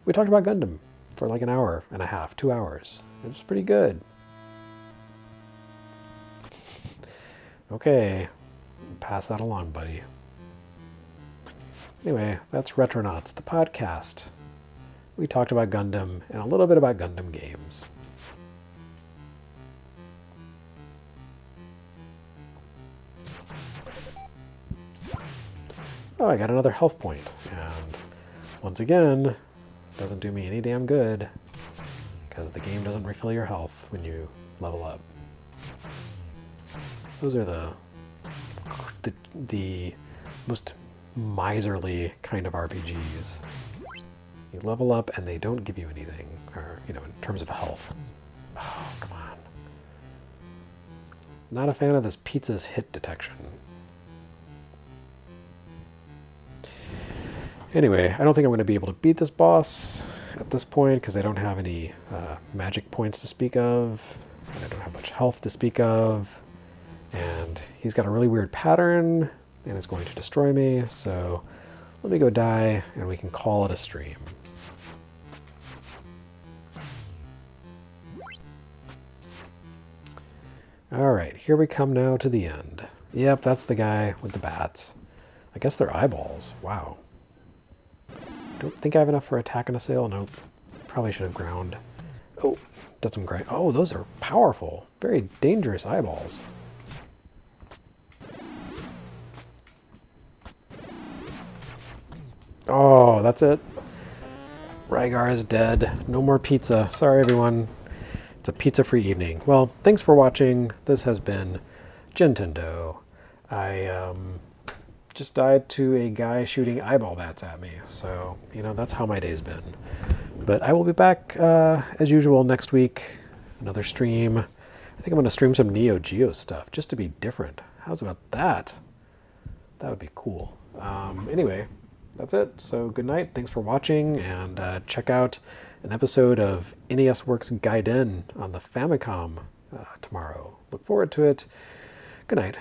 we talked about Gundam for like an hour and a half, 2 hours. It was pretty good. Okay. Pass that along, buddy. Anyway, that's Retronauts, the podcast. We talked about Gundam and a little bit about Gundam games. Oh, I got another health point. And once again, doesn't do me any damn good because the game doesn't refill your health when you level up. Those are the most miserly kind of RPGs. You level up and they don't give you anything, or, in terms of health. Oh, come on. Not a fan of this pizza's hit detection. Anyway, I don't think I'm going to be able to beat this boss at this point because I don't have any magic points to speak of, and I don't have much health to speak of. And he's got a really weird pattern and is going to destroy me, so let me go die and we can call it a stream. Alright, here we come now to the end. Yep, that's the guy with the bats. I guess they're eyeballs. Wow. Don't think I have enough for attack and assail. Nope. Probably should have ground. Oh, did some grind. Oh, those are powerful. Very dangerous eyeballs. Oh, that's it. Rhaegar is dead. No more pizza. Sorry, everyone. It's a pizza-free evening. Well, thanks for watching. This has been Gintendo. I just died to a guy shooting eyeball bats at me. So, you know, that's how my day's been. But I will be back, as usual, next week. Another stream. I think I'm going to stream some Neo Geo stuff, just to be different. How's about that? That would be cool. Anyway, that's it. So good night. Thanks for watching, and check out an episode of NES Works Gaiden on the Famicom tomorrow. Look forward to it. Good night.